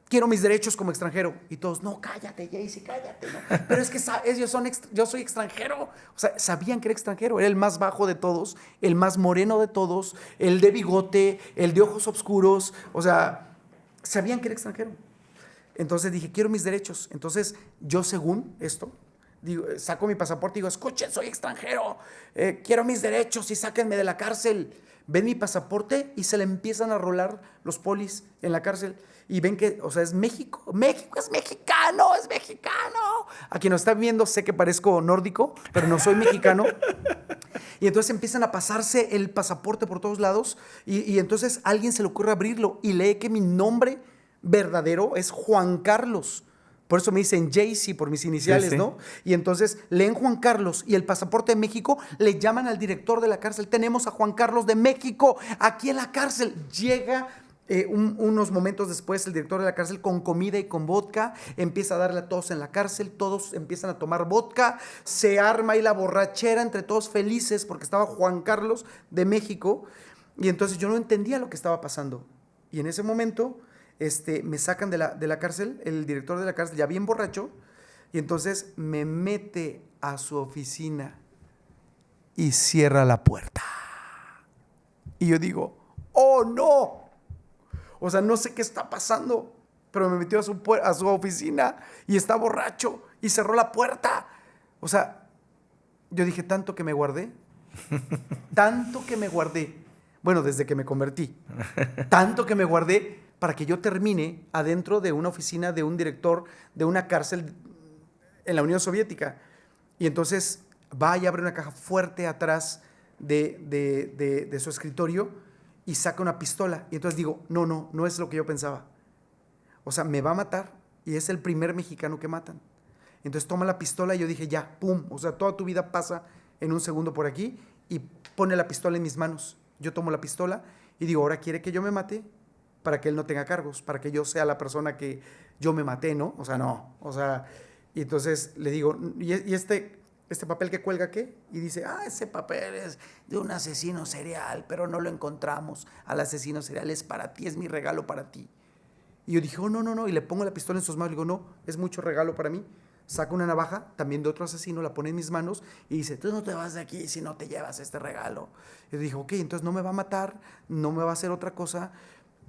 quiero mis derechos como extranjero. Y todos, no, cállate, Jaycee, cállate, ¿no? Pero es que yo soy extranjero. O sea, sabían que era extranjero. Era el más bajo de todos, el más moreno de todos, el de bigote, el de ojos oscuros. O sea, sabían que era extranjero. Entonces dije, quiero mis derechos. Entonces yo, según esto, digo, saco mi pasaporte y digo, escuchen, soy extranjero, quiero mis derechos y sáquenme de la cárcel. Ven mi pasaporte y se le empiezan a rolar los polis en la cárcel. Y ven que, o sea, es México. México es mexicano, es mexicano. A quien nos está viendo sé que parezco nórdico, pero no soy mexicano. Y entonces empiezan a pasarse el pasaporte por todos lados. Y entonces a alguien se le ocurre abrirlo y lee que mi nombre verdadero es Juan Carlos. Por eso me dicen Jaycee por mis iniciales, sí. ¿No? Y entonces leen Juan Carlos y el pasaporte de México, le llaman al director de la cárcel. Tenemos a Juan Carlos de México aquí en la cárcel. Llega unos momentos después el director de la cárcel con comida y con vodka, empieza a darle a todos en la cárcel, todos empiezan a tomar vodka, se arma ahí la borrachera entre todos felices porque estaba Juan Carlos de México. Y entonces yo no entendía lo que estaba pasando. Y en ese momento me sacan de la cárcel, el director de la cárcel ya bien borracho, y entonces me mete a su oficina y cierra la puerta. Y yo digo, ¡oh, no! O sea, no sé qué está pasando, pero me metió a su oficina y está borracho y cerró la puerta. O sea, yo dije, tanto que me guardé, bueno, desde que me convertí, tanto que me guardé para que yo termine adentro de una oficina de un director de una cárcel en la Unión Soviética. Y entonces va y abre una caja fuerte atrás de su escritorio y saca una pistola. Y entonces digo, no es lo que yo pensaba. O sea, me va a matar y es el primer mexicano que matan. Entonces toma la pistola y yo dije, ya, pum. O sea, toda tu vida pasa en un segundo por aquí y pone la pistola en mis manos. Yo tomo la pistola y digo, ahora quiere que yo me mate para que él no tenga cargos, para que yo sea la persona que yo me maté, ¿no? O sea, no. O sea, y entonces le digo, ¿y este papel que cuelga qué? Y dice, ese papel es de un asesino serial, pero no lo encontramos. Al asesino serial es para ti, es mi regalo para ti. Y yo dije, no. Y le pongo la pistola en sus manos. Le digo, no, es mucho regalo para mí. Saca una navaja, también de otro asesino, la pone en mis manos y dice, tú no te vas de aquí si no te llevas este regalo. Y yo dije, ok, entonces no me va a matar, no me va a hacer otra cosa.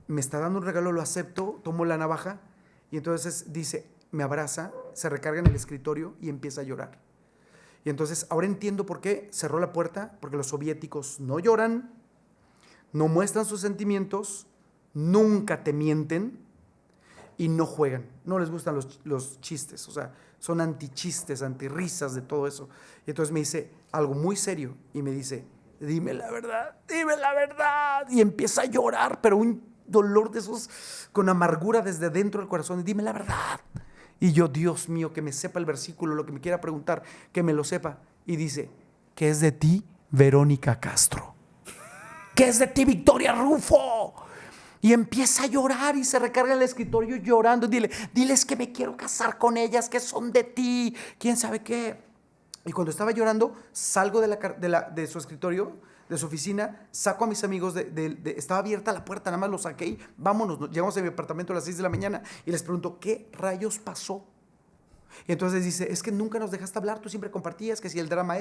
Me está dando un regalo, lo acepto, tomo la navaja y entonces dice, me abraza, se recarga en el escritorio y empieza a llorar. Y entonces ahora entiendo por qué cerró la puerta, porque los soviéticos no lloran, no muestran sus sentimientos, nunca te mienten y no juegan, no les gustan los chistes, o sea, son antichistes, antirrisas de todo eso. Y entonces me dice algo muy serio y me dice, dime la verdad, y empieza a llorar, pero un dolor de esos con amargura desde dentro del corazón, y dime la verdad. Y yo, Dios mío, que me sepa el versículo, lo que me quiera preguntar, que me lo sepa. Y dice, ¿qué es de ti, Verónica Castro? ¿Qué es de ti, Victoria Rufo? Y empieza a llorar y se recarga en el escritorio llorando. Diles que me quiero casar con ellas, que son de ti, quién sabe qué. Y cuando estaba llorando, salgo de su escritorio, de su oficina, saco a mis amigos, estaba abierta la puerta, nada más los saqué y vámonos, llegamos a mi apartamento a las 6 de la mañana y les pregunto, ¿qué rayos pasó? Y entonces dice, es que nunca nos dejaste hablar, tú siempre compartías que si el drama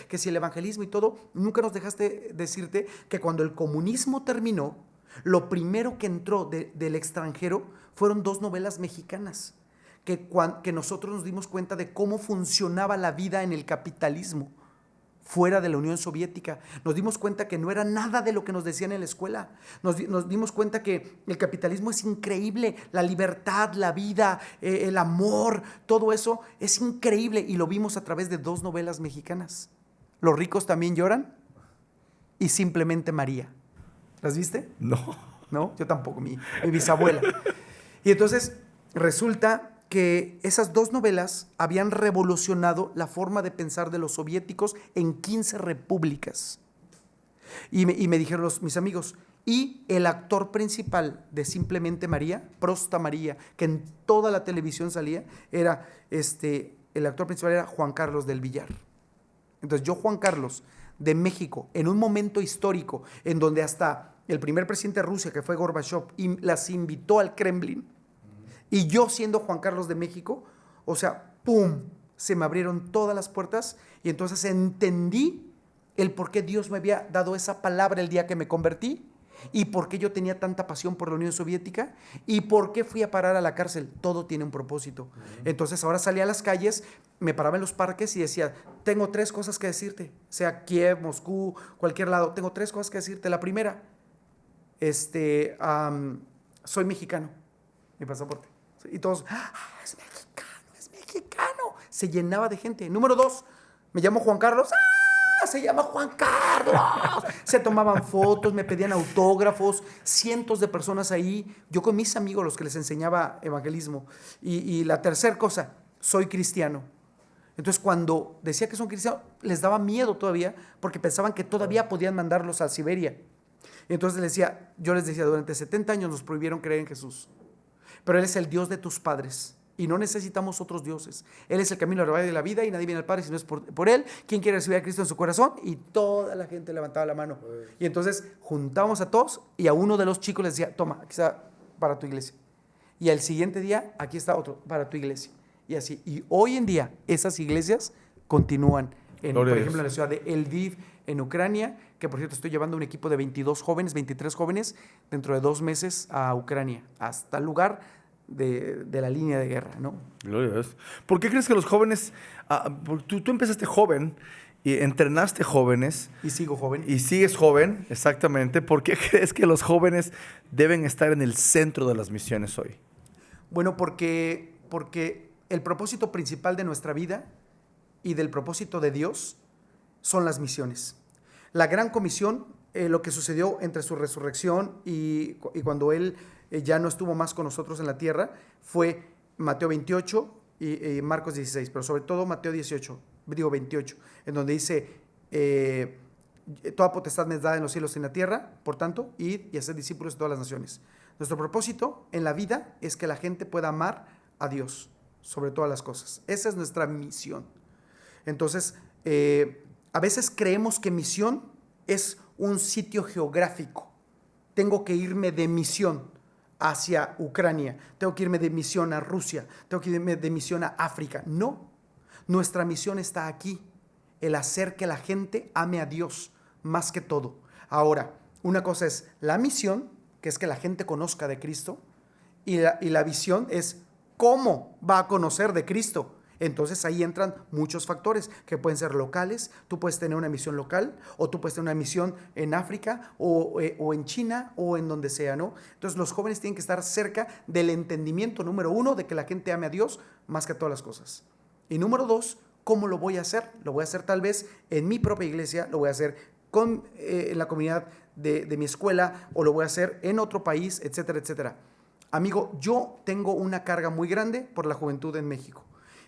que si el evangelismo y todo, nunca nos dejaste decirte que cuando el comunismo terminó, lo primero que entró del extranjero fueron 2 novelas mexicanas, que nosotros nos dimos cuenta de cómo funcionaba la vida en el capitalismo fuera de la Unión Soviética. Nos dimos cuenta que no era nada de lo que nos decían en la escuela. Nos dimos cuenta que el capitalismo es increíble, la libertad, la vida, el amor, todo eso es increíble y lo vimos a través de 2 novelas mexicanas. Los ricos también lloran y Simplemente María. ¿Las viste? No. No, yo tampoco, mi bisabuela. Y entonces resulta que esas dos novelas habían revolucionado la forma de pensar de los soviéticos en 15 repúblicas. Y me dijeron mis amigos, y el actor principal de Simplemente María, Prosta María, que en toda la televisión salía, era el actor principal era Juan Carlos del Villar. Entonces yo, Juan Carlos, de México, en un momento histórico en donde hasta el primer presidente de Rusia, que fue Gorbachev, las invitó al Kremlin, y yo siendo Juan Carlos de México, o sea, ¡pum!, se me abrieron todas las puertas y entonces entendí el por qué Dios me había dado esa palabra el día que me convertí y por qué yo tenía tanta pasión por la Unión Soviética y por qué fui a parar a la cárcel. Todo tiene un propósito. Entonces ahora salía a las calles, me paraba en los parques y decía, tengo 3 cosas que decirte, sea Kiev, Moscú, cualquier lado, tengo 3 cosas que decirte. La primera, soy mexicano, mi pasaporte. Y todos, es mexicano. Se llenaba de gente. Número 2, me llamo Juan Carlos. Se llama Juan Carlos. Se tomaban fotos, me pedían autógrafos, cientos de personas ahí. Yo con mis amigos, los que les enseñaba evangelismo. Y la tercera cosa, soy cristiano. Entonces, cuando decía que son cristianos, les daba miedo todavía, porque pensaban que todavía podían mandarlos a Siberia. Entonces yo les decía, durante 70 años nos prohibieron creer en Jesús. Pero Él es el Dios de tus padres y no necesitamos otros dioses. Él es el camino, la verdad y la vida y nadie viene al Padre si no es por Él. ¿Quién quiere recibir a Cristo en su corazón? Y toda la gente levantaba la mano. Y entonces juntábamos a todos y a uno de los chicos les decía, toma, aquí está para tu iglesia. Y al siguiente día, aquí está otro para tu iglesia. Y así. Y hoy en día esas iglesias continúan. Por ejemplo, en la ciudad de Lviv, en Ucrania, que por cierto estoy llevando un equipo de 23 jóvenes dentro de 2 meses a Ucrania, hasta el lugar de la línea de guerra, ¿no? Gloria a Dios. ¿Por qué crees que los jóvenes, tú empezaste joven y entrenaste jóvenes? Y sigo joven. Y sigues joven, exactamente. ¿Por qué crees que los jóvenes deben estar en el centro de las misiones hoy? Bueno, porque el propósito principal de nuestra vida y del propósito de Dios son las misiones. La gran comisión, lo que sucedió entre su resurrección y cuando Él ya no estuvo más con nosotros en la tierra, fue Mateo 28 y Marcos 16, pero sobre todo Mateo 28, en donde dice, toda potestad me es dada en los cielos y en la tierra, por tanto, id y haced discípulos de todas las naciones. Nuestro propósito en la vida es que la gente pueda amar a Dios sobre todas las cosas. Esa es nuestra misión. Entonces, a veces creemos que misión es un sitio geográfico. Tengo que irme de misión hacia Ucrania, tengo que irme de misión a Rusia, tengo que irme de misión a África. No, nuestra misión está aquí, el hacer que la gente ame a Dios más que todo. Ahora, una cosa es la misión, que es que la gente conozca de Cristo, y la visión es cómo va a conocer de Cristo. Entonces ahí entran muchos factores que pueden ser locales. Tú puedes tener una misión local o tú puedes tener una misión en África o en China o en donde sea, ¿no? Entonces los jóvenes tienen que estar cerca del entendimiento, número 1, de que la gente ame a Dios más que todas las cosas. Y número 2, ¿cómo lo voy a hacer? Lo voy a hacer tal vez en mi propia iglesia, lo voy a hacer en la comunidad de mi escuela o lo voy a hacer en otro país, etcétera, etcétera. Amigo, yo tengo una carga muy grande por la juventud en México.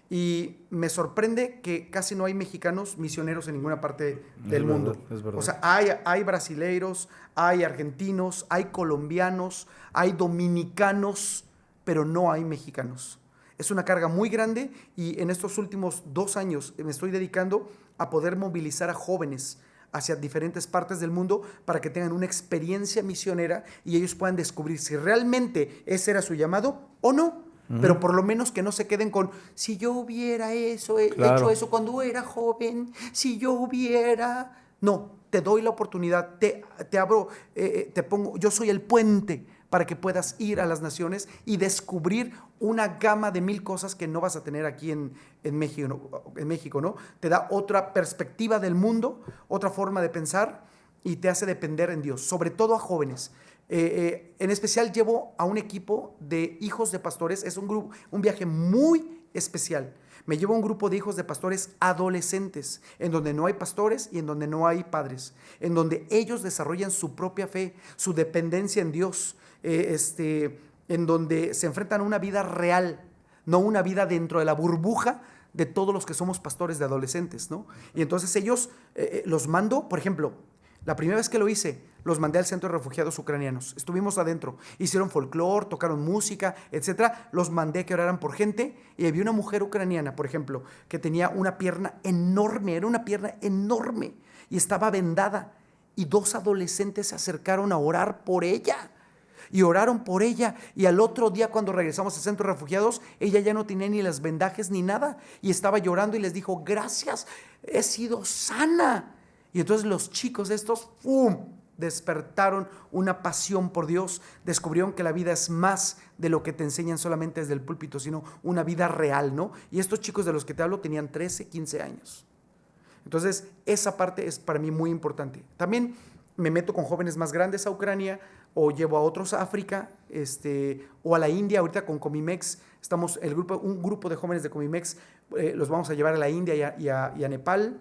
Y me sorprende que casi no hay mexicanos misioneros en ninguna parte del mundo. Es verdad. O sea, hay brasileiros, hay argentinos, hay colombianos, hay dominicanos, pero no hay mexicanos. Es una carga muy grande y en estos últimos 2 años me estoy dedicando a poder movilizar a jóvenes hacia diferentes partes del mundo para que tengan una experiencia misionera y ellos puedan descubrir si realmente ese era su llamado o no. Pero por lo menos que no se queden con, si yo hubiera hecho eso cuando era joven, si yo hubiera... No, te doy la oportunidad, te abro, te pongo, yo soy el puente para que puedas ir a las naciones y descubrir una gama de 1000 cosas que no vas a tener aquí en México, ¿no? Te da otra perspectiva del mundo, otra forma de pensar y te hace depender en Dios, sobre todo a jóvenes. En especial llevo a un equipo de hijos de pastores. Es un viaje muy especial. Me llevo a un grupo de hijos de pastores adolescentes, en donde no hay pastores y en donde no hay padres, en donde ellos desarrollan su propia fe, su dependencia en Dios, en donde se enfrentan a una vida real no una vida dentro de la burbuja de todos los que somos pastores de adolescentes, ¿no? Y entonces ellos los mando, por ejemplo, la primera vez que lo hice, los mandé al centro de refugiados ucranianos. Estuvimos adentro, hicieron folclore, tocaron música, etcétera. Los mandé a que oraran por gente y había una mujer ucraniana, por ejemplo, que tenía una pierna enorme, era una pierna enorme y estaba vendada. Y 2 adolescentes se acercaron a orar por ella. Y oraron por ella. Y al otro día, cuando regresamos al centro de refugiados, ella ya no tenía ni las vendajes ni nada. Y estaba llorando y les dijo, gracias, he sido sana. Y entonces los chicos estos, ¡pum!, despertaron una pasión por Dios, descubrieron que la vida es más de lo que te enseñan solamente desde el púlpito, sino una vida real, ¿no? Y estos chicos de los que te hablo tenían 13, 15 años. Entonces, esa parte es para mí muy importante. También me meto con jóvenes más grandes a Ucrania o llevo a otros a África o a la India. Ahorita con Comimex, un grupo de jóvenes de Comimex los vamos a llevar a la India y a Nepal.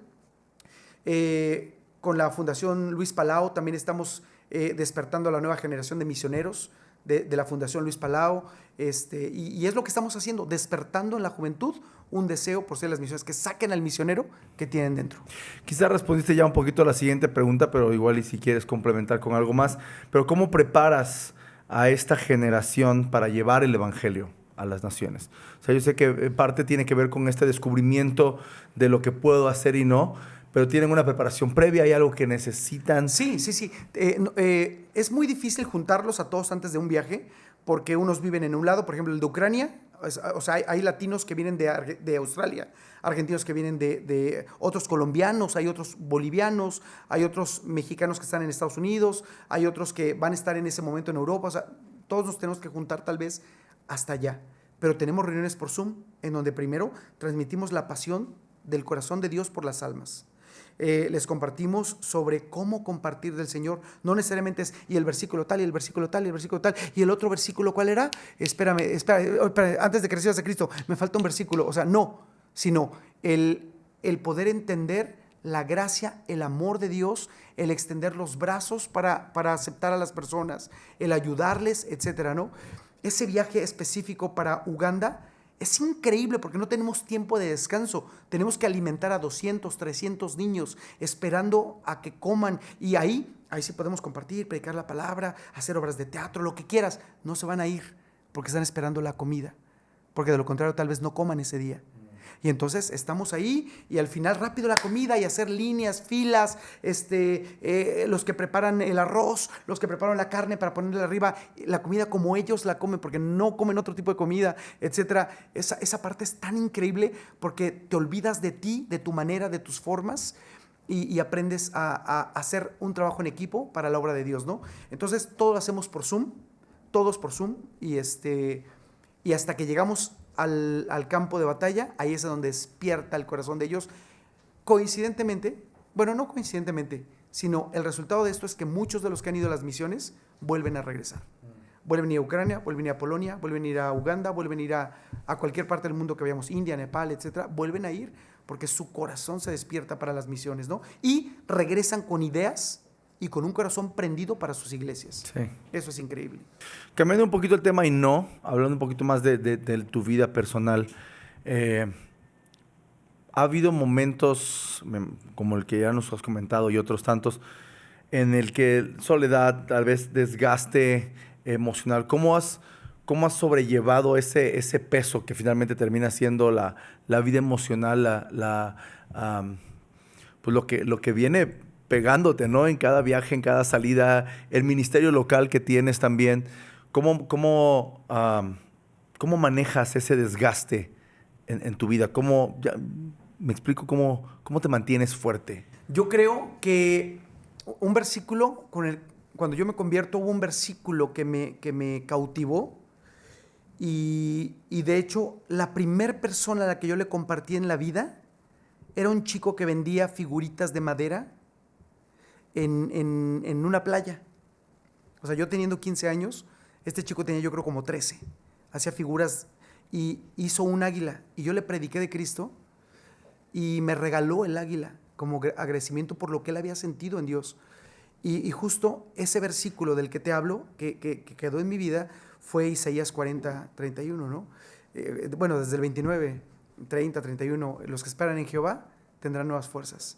Con la Fundación Luis Palau también estamos despertando a la nueva generación de misioneros de la Fundación Luis Palau, y es lo que estamos haciendo, despertando en la juventud un deseo por ser las misiones, que saquen al misionero que tienen dentro. Quizás respondiste ya un poquito a la siguiente pregunta, pero igual y si quieres complementar con algo más, pero ¿cómo preparas a esta generación para llevar el evangelio a las naciones? O sea, yo sé que en parte tiene que ver con este descubrimiento de lo que puedo hacer y no, pero tienen una preparación previa, hay algo que necesitan. Sí. Es muy difícil juntarlos a todos antes de un viaje, porque unos viven en un lado, por ejemplo, el de Ucrania, o sea, hay latinos que vienen de Australia, argentinos que vienen de otros colombianos, hay otros bolivianos, hay otros mexicanos que están en Estados Unidos, hay otros que van a estar en ese momento en Europa, o sea, todos nos tenemos que juntar tal vez hasta allá, pero tenemos reuniones por Zoom, en donde primero transmitimos la pasión del corazón de Dios por las almas. Les compartimos sobre cómo compartir del Señor. No necesariamente es y el versículo tal, y el versículo tal, y el versículo tal, y el otro versículo, ¿cuál era? Espérame, antes de que recibas a Cristo, me falta un versículo. O sea, no, sino el poder entender la gracia, el amor de Dios, el extender los brazos para aceptar a las personas, el ayudarles, etcétera, ¿no? Ese viaje específico para Uganda es increíble porque no tenemos tiempo de descanso. Tenemos que alimentar a 200, 300 niños esperando a que coman. Y ahí sí podemos compartir, predicar la palabra, hacer obras de teatro, lo que quieras. No se van a ir porque están esperando la comida. Porque de lo contrario tal vez no coman ese día. Y entonces estamos ahí y al final rápido la comida y hacer líneas, filas, los que preparan el arroz, los que preparan la carne para ponerle arriba, la comida como ellos la comen porque no comen otro tipo de comida, etcétera. Esa parte es tan increíble porque te olvidas de ti, de tu manera, de tus formas y aprendes a hacer un trabajo en equipo para la obra de Dios, ¿no? Entonces todo lo hacemos por Zoom, todos por Zoom y hasta que llegamos al campo de batalla, ahí es donde despierta el corazón de ellos. Coincidentemente, bueno, no coincidentemente, sino el resultado de esto es que muchos de los que han ido a las misiones vuelven a regresar. Vuelven a ir a Ucrania, vuelven a ir a Polonia, vuelven a ir a Uganda, vuelven a ir a cualquier parte del mundo que vayamos, India, Nepal, etcétera. Vuelven a ir porque su corazón se despierta para las misiones, ¿no? Y regresan con ideas y con un corazón prendido para sus iglesias. Sí. Eso es increíble. Cambiando un poquito el tema y no, hablando un poquito más de tu vida personal, ha habido momentos como el que ya nos has comentado y otros tantos, en el que soledad, tal vez desgaste emocional, ¿cómo has sobrellevado ese peso que finalmente termina siendo la vida emocional, pues lo que viene pegándote, ¿no? En cada viaje, en cada salida, el ministerio local que tienes también. ¿Cómo manejas ese desgaste en tu vida? Me explico cómo te mantienes fuerte. Yo creo que un versículo, cuando yo me convierto, hubo un versículo que me cautivó y de hecho la primera persona a la que yo le compartí en la vida era un chico que vendía figuritas de madera en una playa. O sea, yo teniendo 15 años, este chico tenía yo creo como 13. Hacía figuras y hizo un águila. Y yo le prediqué de Cristo y me regaló el águila como agradecimiento por lo que él había sentido en Dios. Y justo ese versículo del que te hablo, que quedó en mi vida, fue Isaías 40:31, ¿no? bueno, desde el 29, 30, 31, los que esperan en Jehová tendrán nuevas fuerzas,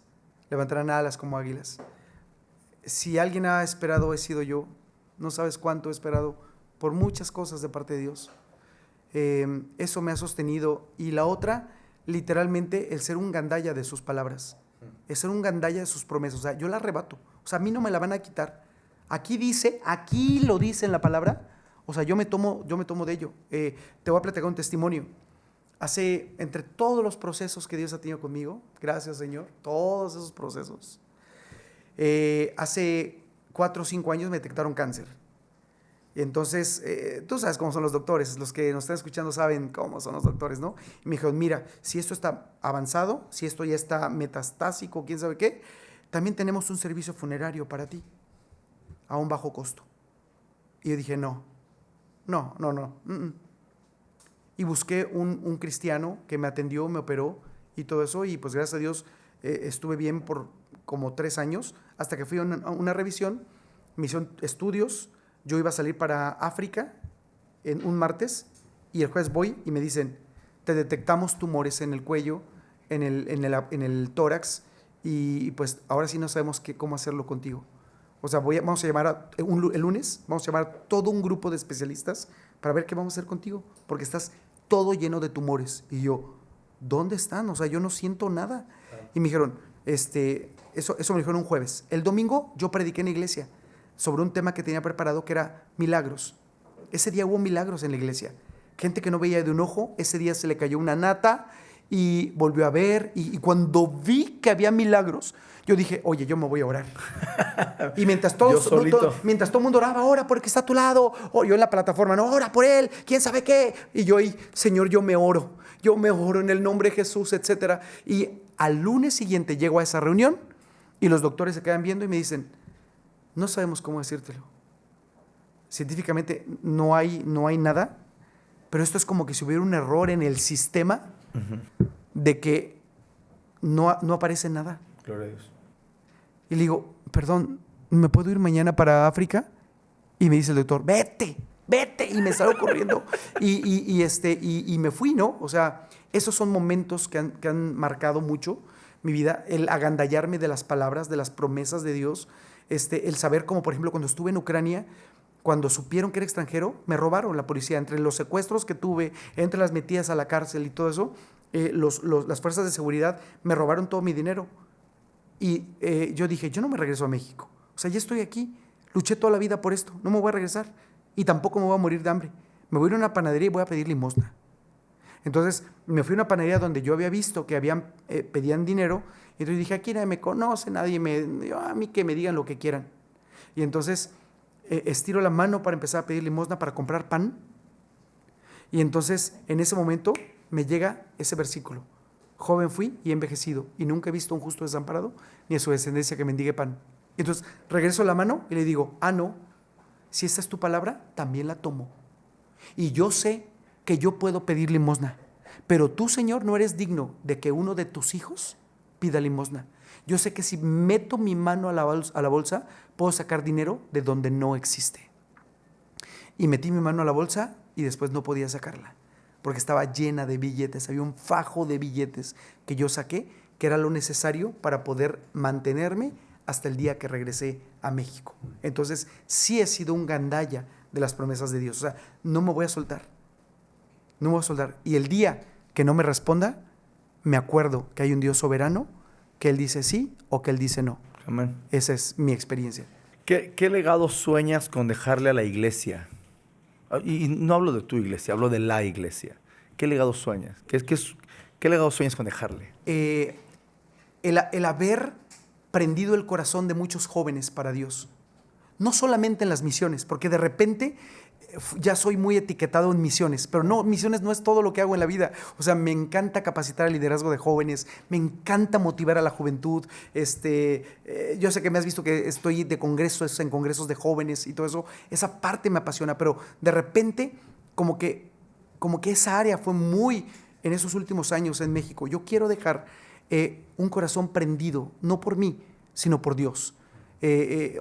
levantarán alas como águilas. Si alguien ha esperado, he sido yo. No sabes cuánto he esperado por muchas cosas de parte de Dios. Eso me ha sostenido. Y la otra, literalmente, el ser un gandalla de sus palabras, el ser un gandalla de sus promesas. O sea, yo la arrebato. O sea, a mí no me la van a quitar. Aquí lo dice en la palabra. O sea, yo me tomo de ello. Te voy a platicar un testimonio. Entre todos los procesos que Dios ha tenido conmigo, gracias Señor, todos esos procesos, hace 4 o 5 años me detectaron cáncer. Y entonces, tú sabes cómo son los doctores, los que nos están escuchando saben cómo son los doctores, ¿no? Y me dijeron, mira, si esto está avanzado, si esto ya está metastásico, quién sabe qué, también tenemos un servicio funerario para ti, a un bajo costo. Y yo dije, no. Y busqué un cristiano que me atendió, me operó y todo eso, y pues gracias a Dios estuve bien por como 3 años, hasta que fui a una revisión, me hicieron estudios. Yo iba a salir para África en un martes y el jueves voy y me dicen, te detectamos tumores en el cuello, en el tórax, y pues ahora sí no sabemos cómo hacerlo contigo. O sea, vamos a llamar el lunes, vamos a llamar a todo un grupo de especialistas para ver qué vamos a hacer contigo, porque estás todo lleno de tumores. Y yo, ¿dónde están? O sea, yo no siento nada. Y me dijeron, eso me dijeron un jueves. El domingo yo prediqué en la iglesia sobre un tema que tenía preparado, que era milagros. Ese día hubo milagros en la iglesia. Gente que no veía de un ojo, ese día se le cayó una nata y volvió a ver. Y cuando vi que había milagros, yo dije, oye, yo me voy a orar. Y mientras todo el mundo oraba, ora porque está a tu lado. O yo en la plataforma, no, ora por él, quién sabe qué. Y yo ahí, Señor, yo me oro en el nombre de Jesús, etc. Y al lunes siguiente llego a esa reunión y los doctores se quedan viendo y me dicen, no sabemos cómo decírtelo. Científicamente no hay nada, pero esto es como que si hubiera un error en el sistema de que no aparece nada. Gloria a Dios. Y le digo, perdón, ¿me puedo ir mañana para África? Y me dice el doctor, vete. Y me salgo corriendo. Y me fui, ¿no? O sea, esos son momentos que han marcado mucho mi vida. El agandallarme de las palabras, de las promesas de Dios. El saber, como por ejemplo, cuando estuve en Ucrania, cuando supieron que era extranjero, me robaron la policía. Entre los secuestros que tuve, entre las metidas a la cárcel y todo eso, las fuerzas de seguridad me robaron todo mi dinero. Y yo dije, yo no me regreso a México. O sea, ya estoy aquí. Luché toda la vida por esto. No me voy a regresar. Y tampoco me voy a morir de hambre. Me voy a ir a una panadería y voy a pedir limosna. Entonces, me fui a una panadería donde yo había visto que pedían dinero. Y entonces dije, aquí nadie me conoce, a mí que me digan lo que quieran. Y entonces, estiro la mano para empezar a pedir limosna para comprar pan. Y entonces, en ese momento, me llega ese versículo. Joven fui y envejecido, y nunca he visto a un justo desamparado, ni a su descendencia que mendigue pan. Entonces, regreso la mano y le digo, no, si esta es tu palabra, también la tomo. Y yo sé que yo puedo pedir limosna, pero tú, Señor, no eres digno de que uno de tus hijos pida limosna. Yo sé que si meto mi mano a la bolsa, puedo sacar dinero de donde no existe. Y metí mi mano a la bolsa y después no podía sacarla, porque estaba llena de billetes. Había un fajo de billetes que yo saqué, que era lo necesario para poder mantenerme hasta el día que regresé a México. Entonces, sí he sido un gandalla de las promesas de Dios. O sea, no me voy a soltar. No me voy a soltar. Y el día que no me responda, me acuerdo que hay un Dios soberano, que Él dice sí o que Él dice no. Amén. Esa es mi experiencia. ¿Qué legado sueñas con dejarle a la iglesia? Y no hablo de tu iglesia, hablo de la iglesia. ¿Qué legado sueñas? ¿Qué legado sueñas con dejarle? El haber prendido el corazón de muchos jóvenes para Dios. No solamente en las misiones, porque de repente ya soy muy etiquetado en misiones, pero no, misiones no es todo lo que hago en la vida. O sea, me encanta capacitar el liderazgo de jóvenes, me encanta motivar a la juventud. Yo sé que me has visto que estoy en congresos de jóvenes y todo eso. Esa parte me apasiona, pero de repente como que esa área fue muy en esos últimos años en México. Yo quiero dejar un corazón prendido, no por mí, sino por Dios.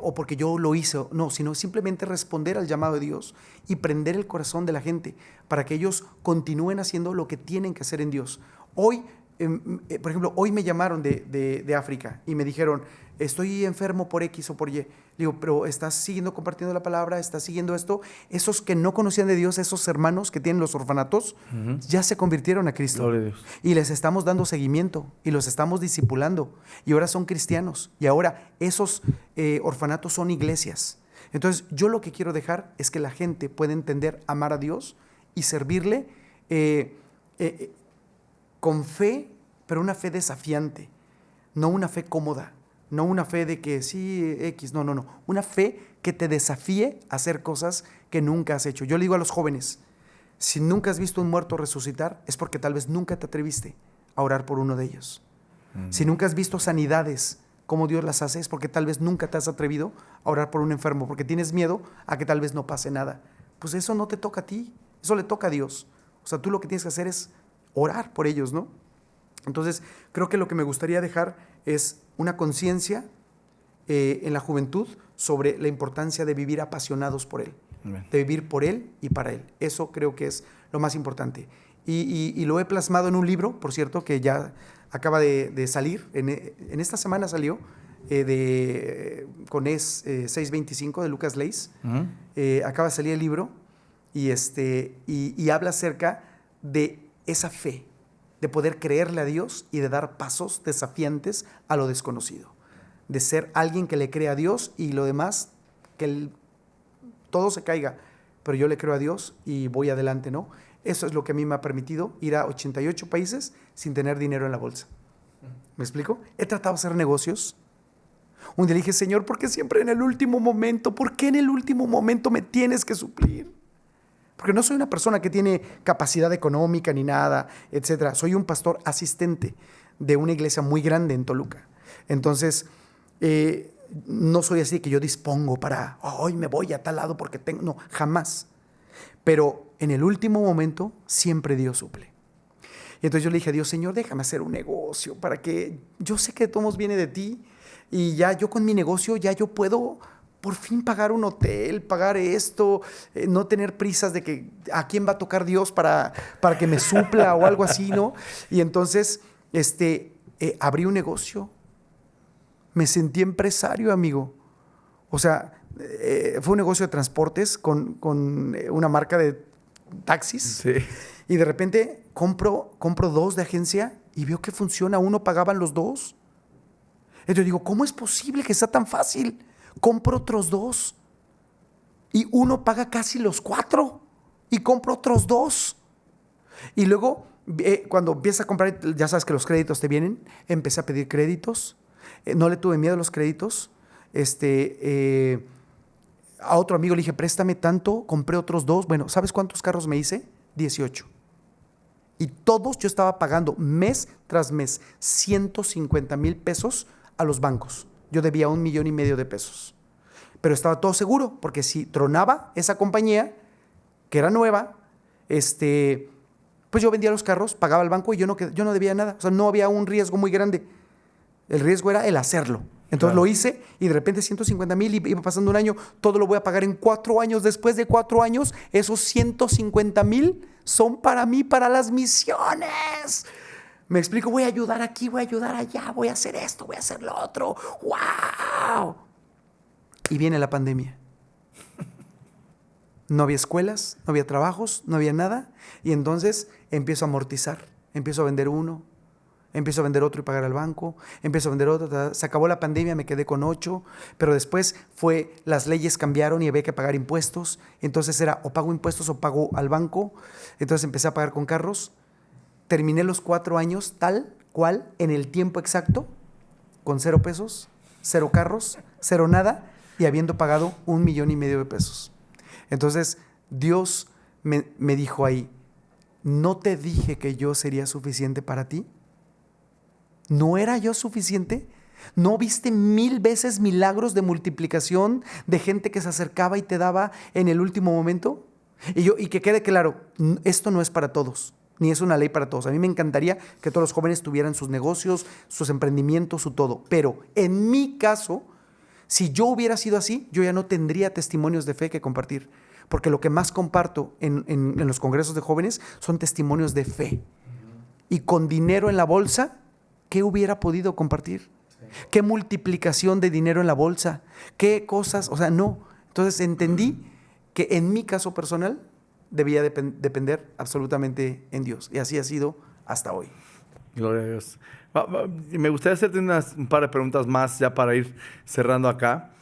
o porque yo lo hice, no, sino simplemente responder al llamado de Dios y prender el corazón de la gente para que ellos continúen haciendo lo que tienen que hacer en Dios. Hoy, por ejemplo, hoy me llamaron de África y me dijeron, estoy enfermo por X o por Y. Digo, pero estás siguiendo compartiendo la palabra, estás siguiendo esto. Esos que no conocían de Dios, esos hermanos que tienen los orfanatos, ya se convirtieron a Cristo. Gloria a Dios. Y les estamos dando seguimiento y los estamos discipulando. Y ahora son cristianos. Y ahora esos orfanatos son iglesias. Entonces, yo lo que quiero dejar es que la gente pueda entender, amar a Dios y servirle con fe, pero una fe desafiante, no una fe cómoda. No una fe de que sí, X, no. Una fe que te desafíe a hacer cosas que nunca has hecho. Yo le digo a los jóvenes, si nunca has visto un muerto resucitar, es porque tal vez nunca te atreviste a orar por uno de ellos. Si nunca has visto sanidades, como Dios las hace, es porque tal vez nunca te has atrevido a orar por un enfermo, porque tienes miedo a que tal vez no pase nada. Pues eso no te toca a ti, eso le toca a Dios. O sea, tú lo que tienes que hacer es orar por ellos, ¿no? Entonces, creo que lo que me gustaría dejar es una conciencia en la juventud sobre la importancia de vivir apasionados por Él, de vivir por Él y para Él. Eso creo que es lo más importante. Y lo he plasmado en un libro, por cierto, que ya acaba de salir, en esta semana salió, con 625 de Lucas Leis. Acaba de salir el libro y habla acerca de esa fe, de poder creerle a Dios y de dar pasos desafiantes a lo desconocido, de ser alguien que le cree a Dios y lo demás, que todo se caiga, pero yo le creo a Dios y voy adelante, ¿no? Eso es lo que a mí me ha permitido ir a 88 países sin tener dinero en la bolsa. ¿Me explico? He tratado de hacer negocios. Un día le dije, Señor, ¿por qué siempre en el último momento? ¿Por qué en el último momento me tienes que suplir? Porque no soy una persona que tiene capacidad económica ni nada, etcétera. Soy un pastor asistente de una iglesia muy grande en Toluca. Entonces, no soy así que yo dispongo para, hoy me voy a tal lado porque tengo... No, jamás. Pero en el último momento, siempre Dios suple. Y entonces yo le dije a Dios, Señor, déjame hacer un negocio para que... Yo sé que todo viene de ti y ya yo con mi negocio ya yo puedo... por fin pagar un hotel, pagar esto, no tener prisas de que a quién va a tocar Dios para que me supla o algo así, ¿no? Y entonces abrí un negocio. Me sentí empresario, amigo. O sea, fue un negocio de transportes con una marca de taxis. Sí. Y de repente compro 2 de agencia y veo que funciona. Uno pagaban los 2. Entonces digo, ¿cómo es posible que sea tan fácil? Compro otros 2 y uno paga casi los 4 y compro otros 2. Y luego, cuando empiezas a comprar, ya sabes que los créditos te vienen, empecé a pedir créditos. No le tuve miedo a los créditos. A otro amigo le dije, préstame tanto, compré otros 2. Bueno, ¿sabes cuántos carros me hice? 18. Y todos yo estaba pagando mes tras mes 150,000 pesos a los bancos. Yo debía 1,5 millones de pesos. Pero estaba todo seguro, porque si tronaba esa compañía, que era nueva, pues yo vendía los carros, pagaba al banco y yo no debía nada. O sea, no había un riesgo muy grande. El riesgo era el hacerlo. Entonces lo hice y de repente 150,000 y iba pasando un año, todo lo voy a pagar en 4 años. Después de 4 años, esos 150,000 son para mí, para las misiones. Me explico, voy a ayudar aquí, voy a ayudar allá, voy a hacer esto, voy a hacer lo otro. ¡Wow! Y viene la pandemia. No había escuelas, no había trabajos, no había nada. Y entonces empiezo a amortizar. Empiezo a vender uno, empiezo a vender otro y pagar al banco, empiezo a vender otro. Se acabó la pandemia, me quedé con 8. Pero después las leyes cambiaron y había que pagar impuestos. Entonces era o pago impuestos o pago al banco. Entonces empecé a pagar con carros. Terminé los 4 años tal cual, en el tiempo exacto, con 0 pesos, 0 carros, 0 nada, y habiendo pagado 1,5 millones de pesos. Entonces, Dios me dijo ahí, ¿no te dije que yo sería suficiente para ti? ¿No era yo suficiente? ¿No viste 1000 veces milagros de multiplicación de gente que se acercaba y te daba en el último momento? Y que quede claro, esto no es para todos. Ni es una ley para todos. A mí me encantaría que todos los jóvenes tuvieran sus negocios, sus emprendimientos, su todo. Pero en mi caso, Si yo hubiera sido así, yo ya no tendría testimonios de fe que compartir. Porque lo que más comparto en los congresos de jóvenes son testimonios de fe. Y con dinero en la bolsa, ¿qué hubiera podido compartir? Sí. ¿Qué multiplicación de dinero en la bolsa? ¿Qué cosas? O sea, no. Entonces entendí que en mi caso personal debía depender absolutamente en Dios. Y así ha sido hasta hoy. Gloria a Dios. Me gustaría hacerte un par de preguntas más ya para ir cerrando acá.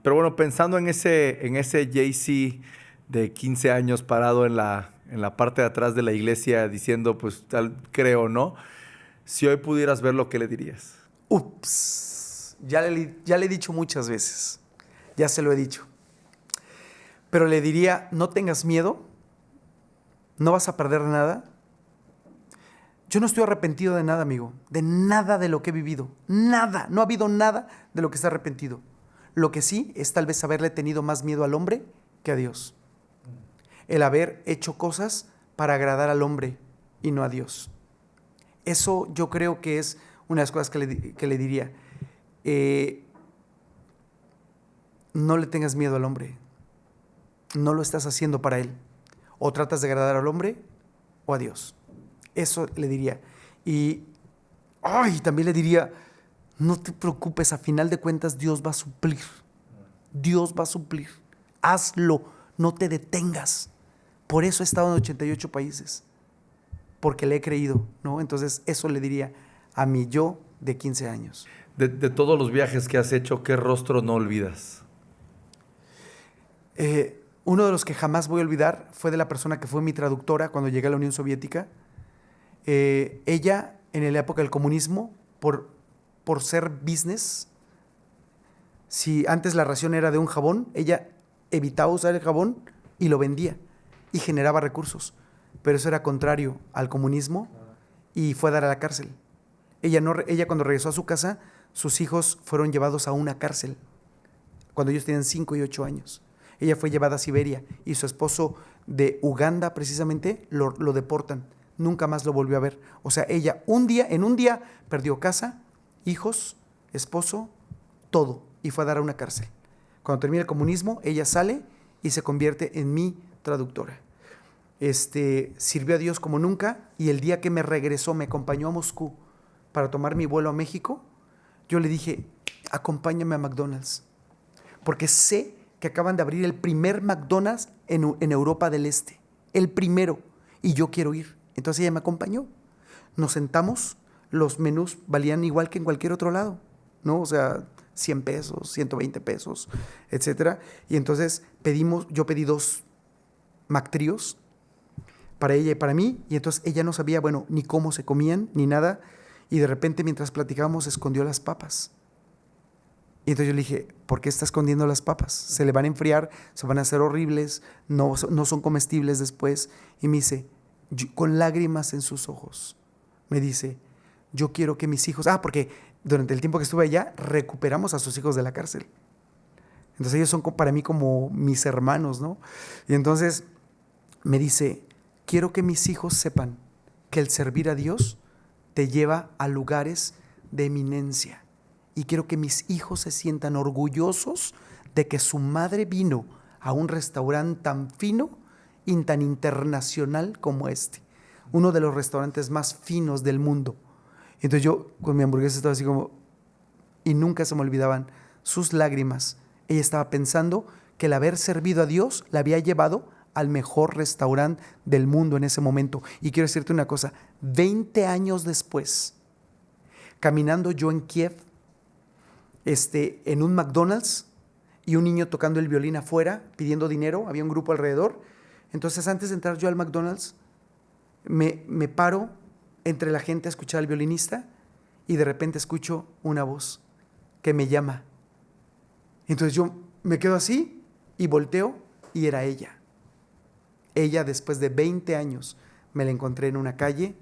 Pero bueno, pensando en ese JC de 15 años parado en la parte de atrás de la iglesia diciendo, pues tal creo, ¿no? Si hoy pudieras verlo, ¿qué le dirías? Ups, ya le he dicho muchas veces, ya se lo he dicho. Pero le diría, no tengas miedo, no vas a perder nada. Yo no estoy arrepentido de nada, amigo, de nada de lo que he vivido, nada, no ha habido nada de lo que esté arrepentido. Lo que sí es tal vez haberle tenido más miedo al hombre que a Dios. El haber hecho cosas para agradar al hombre y no a Dios. Eso yo creo que es una de las cosas que le diría. No le tengas miedo al hombre. No lo estás haciendo para él. O tratas de agradar al hombre o a Dios. Eso le diría. Y también le diría, no te preocupes, a final de cuentas Dios va a suplir. Dios va a suplir. Hazlo, no te detengas. Por eso he estado en 88 países. Porque le he creído, ¿no? Entonces eso le diría a mi yo de 15 años. De todos los viajes que has hecho, ¿qué rostro no olvidas? Uno de los que jamás voy a olvidar fue de la persona que fue mi traductora cuando llegué a la Unión Soviética. Ella, en la época del comunismo, por ser business, si antes la ración era de un jabón, ella evitaba usar el jabón y lo vendía y generaba recursos. Pero eso era contrario al comunismo y fue a dar a la cárcel. Ella cuando regresó a su casa, sus hijos fueron llevados a una cárcel cuando ellos tenían 5 y 8 años. Ella fue llevada a Siberia y su esposo de Uganda precisamente lo deportan. Nunca más lo volvió a ver. O sea, ella en un día perdió casa, hijos, esposo, todo y fue a dar a una cárcel. Cuando termina el comunismo, ella sale y se convierte en mi traductora. Sirvió a Dios como nunca y el día que me regresó, me acompañó a Moscú para tomar mi vuelo a México, yo le dije, acompáñame a McDonald's, porque sé que acaban de abrir el primer McDonald's en Europa del Este, el primero, y yo quiero ir. Entonces ella me acompañó, nos sentamos, los menús valían igual que en cualquier otro lado, ¿no? O sea, 100 pesos, 120 pesos, etcétera. Y entonces yo pedí 2 McTríos para ella y para mí, y entonces ella no sabía, bueno, ni cómo se comían, ni nada, y de repente mientras platicábamos escondió las papas. Y entonces yo le dije, ¿por qué está escondiendo las papas? Se le van a enfriar, se van a hacer horribles, no son comestibles después. Y me dice, con lágrimas en sus ojos, me dice, yo quiero que mis hijos, porque durante el tiempo que estuve allá, recuperamos a sus hijos de la cárcel. Entonces ellos son para mí como mis hermanos, ¿no? Y entonces me dice, quiero que mis hijos sepan que el servir a Dios te lleva a lugares de eminencia. Y quiero que mis hijos se sientan orgullosos de que su madre vino a un restaurante tan fino y tan internacional como este. Uno de los restaurantes más finos del mundo. Entonces yo con mi hamburguesa estaba así como... Y nunca se me olvidaban sus lágrimas. Ella estaba pensando que el haber servido a Dios la había llevado al mejor restaurante del mundo en ese momento. Y quiero decirte una cosa, 20 años después, caminando yo en Kiev, en un McDonald's y un niño tocando el violín afuera, pidiendo dinero, había un grupo alrededor. Entonces antes de entrar yo al McDonald's, me paro entre la gente a escuchar al violinista y de repente escucho una voz que me llama. Entonces yo me quedo así y volteo y era ella. Ella, después de 20 años, me la encontré en una calle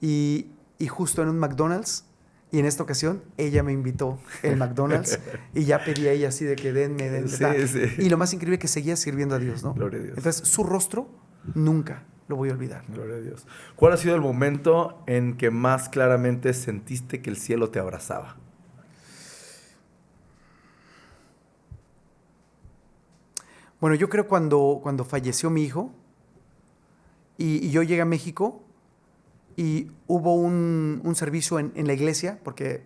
y justo en un McDonald's. Y en esta ocasión, ella me invitó el McDonald's y ya pedí a ella así de que denme. Sí, sí. Y lo más increíble es que seguía sirviendo a Dios, ¿no? Gloria a Dios. Entonces, su rostro nunca lo voy a olvidar. Gloria a Dios. ¿Cuál ha sido el momento en que más claramente sentiste que el cielo te abrazaba? Bueno, yo creo cuando falleció mi hijo y yo llegué a México y hubo un servicio en la iglesia, porque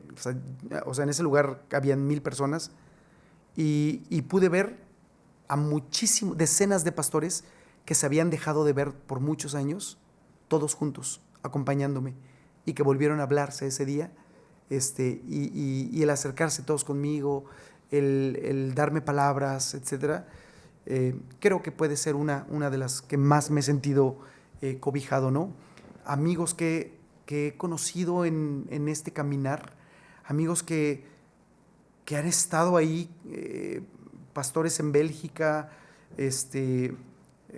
o sea, en ese lugar habían 1,000 personas, y pude ver a decenas de pastores que se habían dejado de ver por muchos años, todos juntos, acompañándome, y que volvieron a hablarse ese día, y el acercarse todos conmigo, el darme palabras, etcétera. Creo que puede ser una de las que más me he sentido cobijado, ¿no? Amigos que he conocido en este caminar, amigos que han estado ahí, pastores en Bélgica,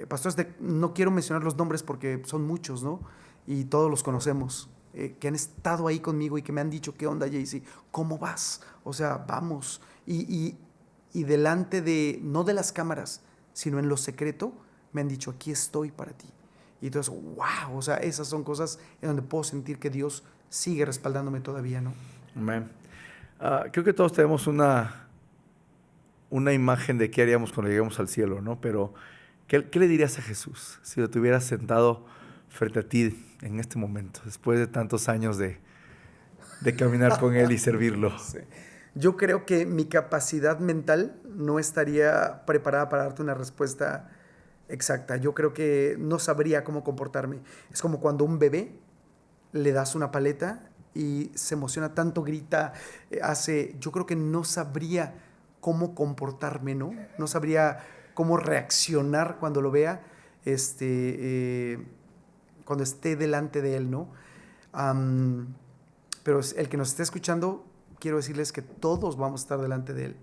pastores no quiero mencionar los nombres porque son muchos, ¿no? Y todos los conocemos, que han estado ahí conmigo y que me han dicho, ¿qué onda, JC? ¿Cómo vas? O sea, vamos. Y delante no de las cámaras, sino en lo secreto, me han dicho, aquí estoy para ti. Y entonces, wow, o sea, esas son cosas en donde puedo sentir que Dios sigue respaldándome todavía, ¿no? Amén. Creo que todos tenemos una imagen de qué haríamos cuando lleguemos al cielo, ¿no? Pero, ¿qué le dirías a Jesús si lo tuvieras sentado frente a ti en este momento, después de tantos años de caminar con Él y servirlo? Sí. Yo creo que mi capacidad mental no estaría preparada para darte una respuesta exacta. Yo creo que no sabría cómo comportarme. Es como cuando a un bebé le das una paleta y se emociona tanto, grita, yo creo que no sabría cómo comportarme, ¿no? No sabría cómo reaccionar cuando lo vea, cuando esté delante de él, ¿no? Pero el que nos esté escuchando, quiero decirles que todos vamos a estar delante de él.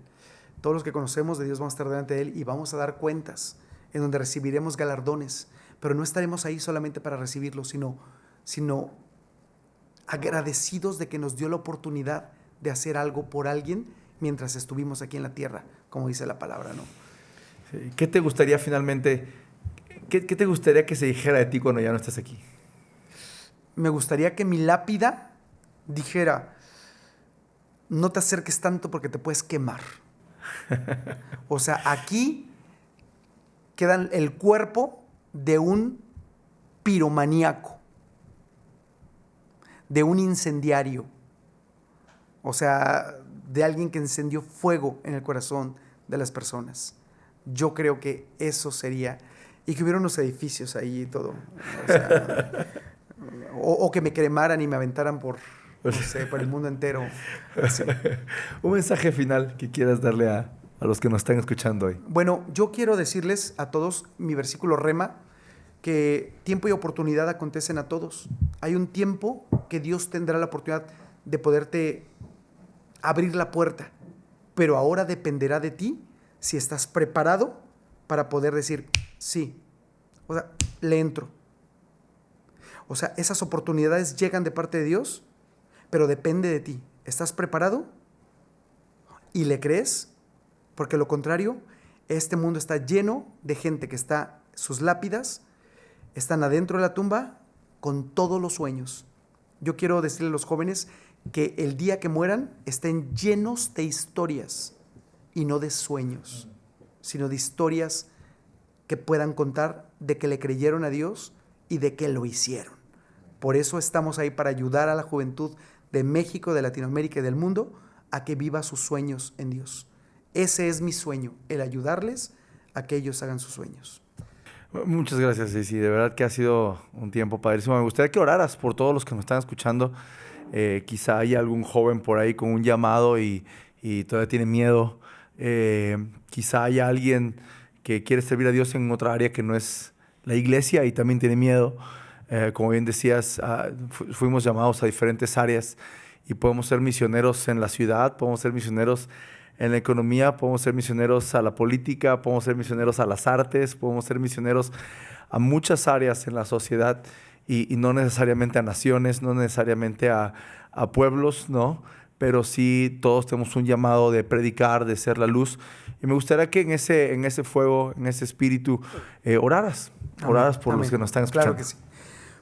Todos los que conocemos de Dios vamos a estar delante de él y vamos a dar cuentas en donde recibiremos galardones, pero no estaremos ahí solamente para recibirlos, sino agradecidos de que nos dio la oportunidad de hacer algo por alguien mientras estuvimos aquí en la tierra, como dice la palabra, ¿no? Sí. ¿Qué te gustaría finalmente, qué te gustaría que se dijera de ti cuando ya no estés aquí? Me gustaría que mi lápida dijera, no te acerques tanto porque te puedes quemar. O sea, aquí queda el cuerpo de un piromaníaco, de un incendiario, o sea, de alguien que encendió fuego en el corazón de las personas. Yo creo que eso sería, y que hubiera unos edificios ahí y todo, o sea, o que me cremaran y me aventaran por el mundo entero. Así. Un mensaje final que quieras darle a los que nos están escuchando hoy. Bueno, yo quiero decirles a todos mi versículo rema, que tiempo y oportunidad acontecen a todos. Hay un tiempo que Dios tendrá la oportunidad de poderte abrir la puerta, pero ahora dependerá de ti si estás preparado para poder decir sí, o sea, le entro. O sea, esas oportunidades llegan de parte de Dios, pero depende de ti. ¿Estás preparado? ¿Y le crees? Porque lo contrario, este mundo está lleno de gente que sus lápidas están adentro de la tumba con todos los sueños. Yo quiero decirle a los jóvenes que el día que mueran estén llenos de historias y no de sueños, sino de historias que puedan contar de que le creyeron a Dios y de que lo hicieron. Por eso estamos ahí para ayudar a la juventud de México, de Latinoamérica y del mundo a que viva sus sueños en Dios. Ese es mi sueño, el ayudarles a que ellos hagan sus sueños. Muchas gracias, Ceci. De verdad que ha sido un tiempo padrísimo. Me gustaría que oraras por todos los que nos están escuchando. Quizá haya algún joven por ahí con un llamado y todavía tiene miedo. Quizá haya alguien que quiere servir a Dios en otra área que no es la iglesia y también tiene miedo. Como bien decías, fuimos llamados a diferentes áreas y podemos ser misioneros en la ciudad, podemos ser misioneros en la economía, podemos ser misioneros a la política, podemos ser misioneros a las artes, podemos ser misioneros a muchas áreas en la sociedad y no necesariamente a naciones, no necesariamente a pueblos, ¿no? Pero sí todos tenemos un llamado de predicar, de ser la luz. Y me gustaría que en ese fuego, en ese espíritu, oraras por los que nos están escuchando. Claro que sí.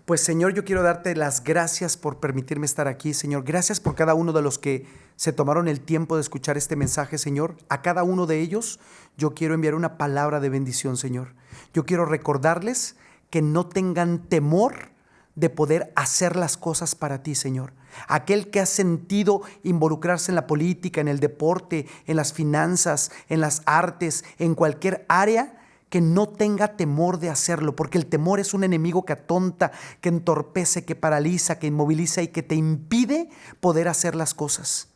Pues Señor, yo quiero darte las gracias por permitirme estar aquí, Señor. Gracias por cada uno de los que se tomaron el tiempo de escuchar este mensaje, Señor. A cada uno de ellos yo quiero enviar una palabra de bendición, Señor. Yo quiero recordarles que no tengan temor de poder hacer las cosas para ti, Señor. Aquel que ha sentido involucrarse en la política, en el deporte, en las finanzas, en las artes, en cualquier área, que no tenga temor de hacerlo, porque el temor es un enemigo que atonta, que entorpece, que paraliza, que inmoviliza y que te impide poder hacer las cosas.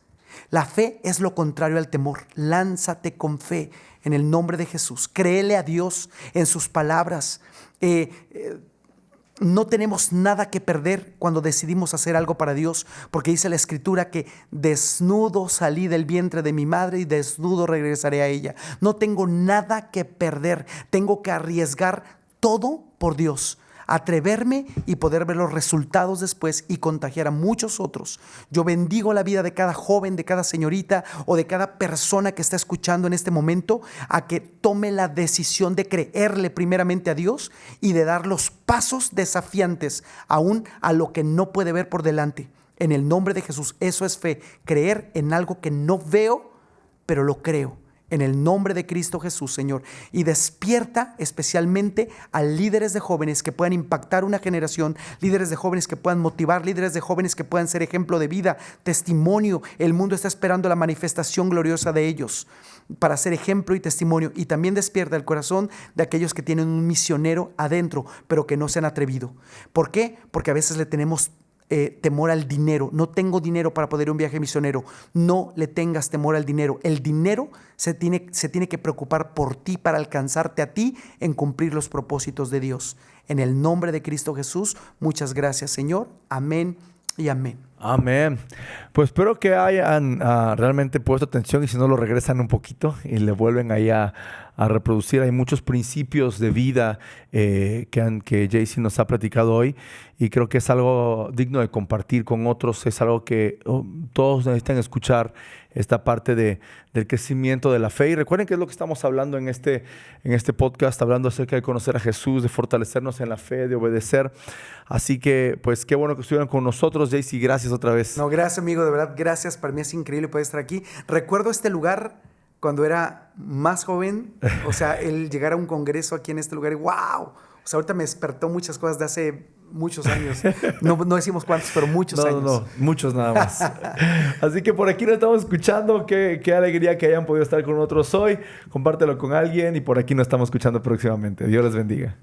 La fe es lo contrario al temor. Lánzate con fe en el nombre de Jesús. Créele a Dios en sus palabras. No tenemos nada que perder cuando decidimos hacer algo para Dios, porque dice la Escritura que desnudo salí del vientre de mi madre y desnudo regresaré a ella. No tengo nada que perder, tengo que arriesgar todo por Dios, atreverme y poder ver los resultados después y contagiar a muchos otros. Yo bendigo la vida de cada joven, de cada señorita o de cada persona que está escuchando en este momento a que tome la decisión de creerle primeramente a Dios y de dar los pasos desafiantes aún a lo que no puede ver por delante. En el nombre de Jesús, eso es fe, creer en algo que no veo, pero lo creo. En el nombre de Cristo Jesús, Señor. Y despierta especialmente a líderes de jóvenes que puedan impactar una generación, líderes de jóvenes que puedan motivar, líderes de jóvenes que puedan ser ejemplo de vida, testimonio. El mundo está esperando la manifestación gloriosa de ellos para ser ejemplo y testimonio. Y también despierta el corazón de aquellos que tienen un misionero adentro, pero que no se han atrevido. ¿Por qué? Porque a veces le tenemos temor al dinero. No tengo dinero para poder ir a un viaje misionero. No le tengas temor al dinero. El dinero se tiene que preocupar por ti para alcanzarte a ti en cumplir los propósitos de Dios. En el nombre de Cristo Jesús, muchas gracias, Señor. Amén y amén. Amén. Pues espero que hayan realmente puesto atención y si no lo regresan un poquito y le vuelven ahí a reproducir. Hay muchos principios de vida que JC nos ha platicado hoy y creo que es algo digno de compartir con otros. Es algo que todos necesitan escuchar, esta parte del crecimiento de la fe. Y recuerden que es lo que estamos hablando en este podcast, hablando acerca de conocer a Jesús, de fortalecernos en la fe, de obedecer. Así que, pues, qué bueno que estuvieron con nosotros, JC. Gracias otra vez. No, gracias, amigo. De verdad, gracias. Para mí es increíble poder estar aquí. Recuerdo este lugar cuando era más joven. O sea, el llegar a un congreso aquí en este lugar. ¡Wow! O sea, ahorita me despertó muchas cosas de hace muchos años. No decimos cuántos, pero muchos años. No, muchos nada más. Así que por aquí nos estamos escuchando. Qué alegría que hayan podido estar con nosotros hoy. Compártelo con alguien y por aquí nos estamos escuchando próximamente. Dios les bendiga.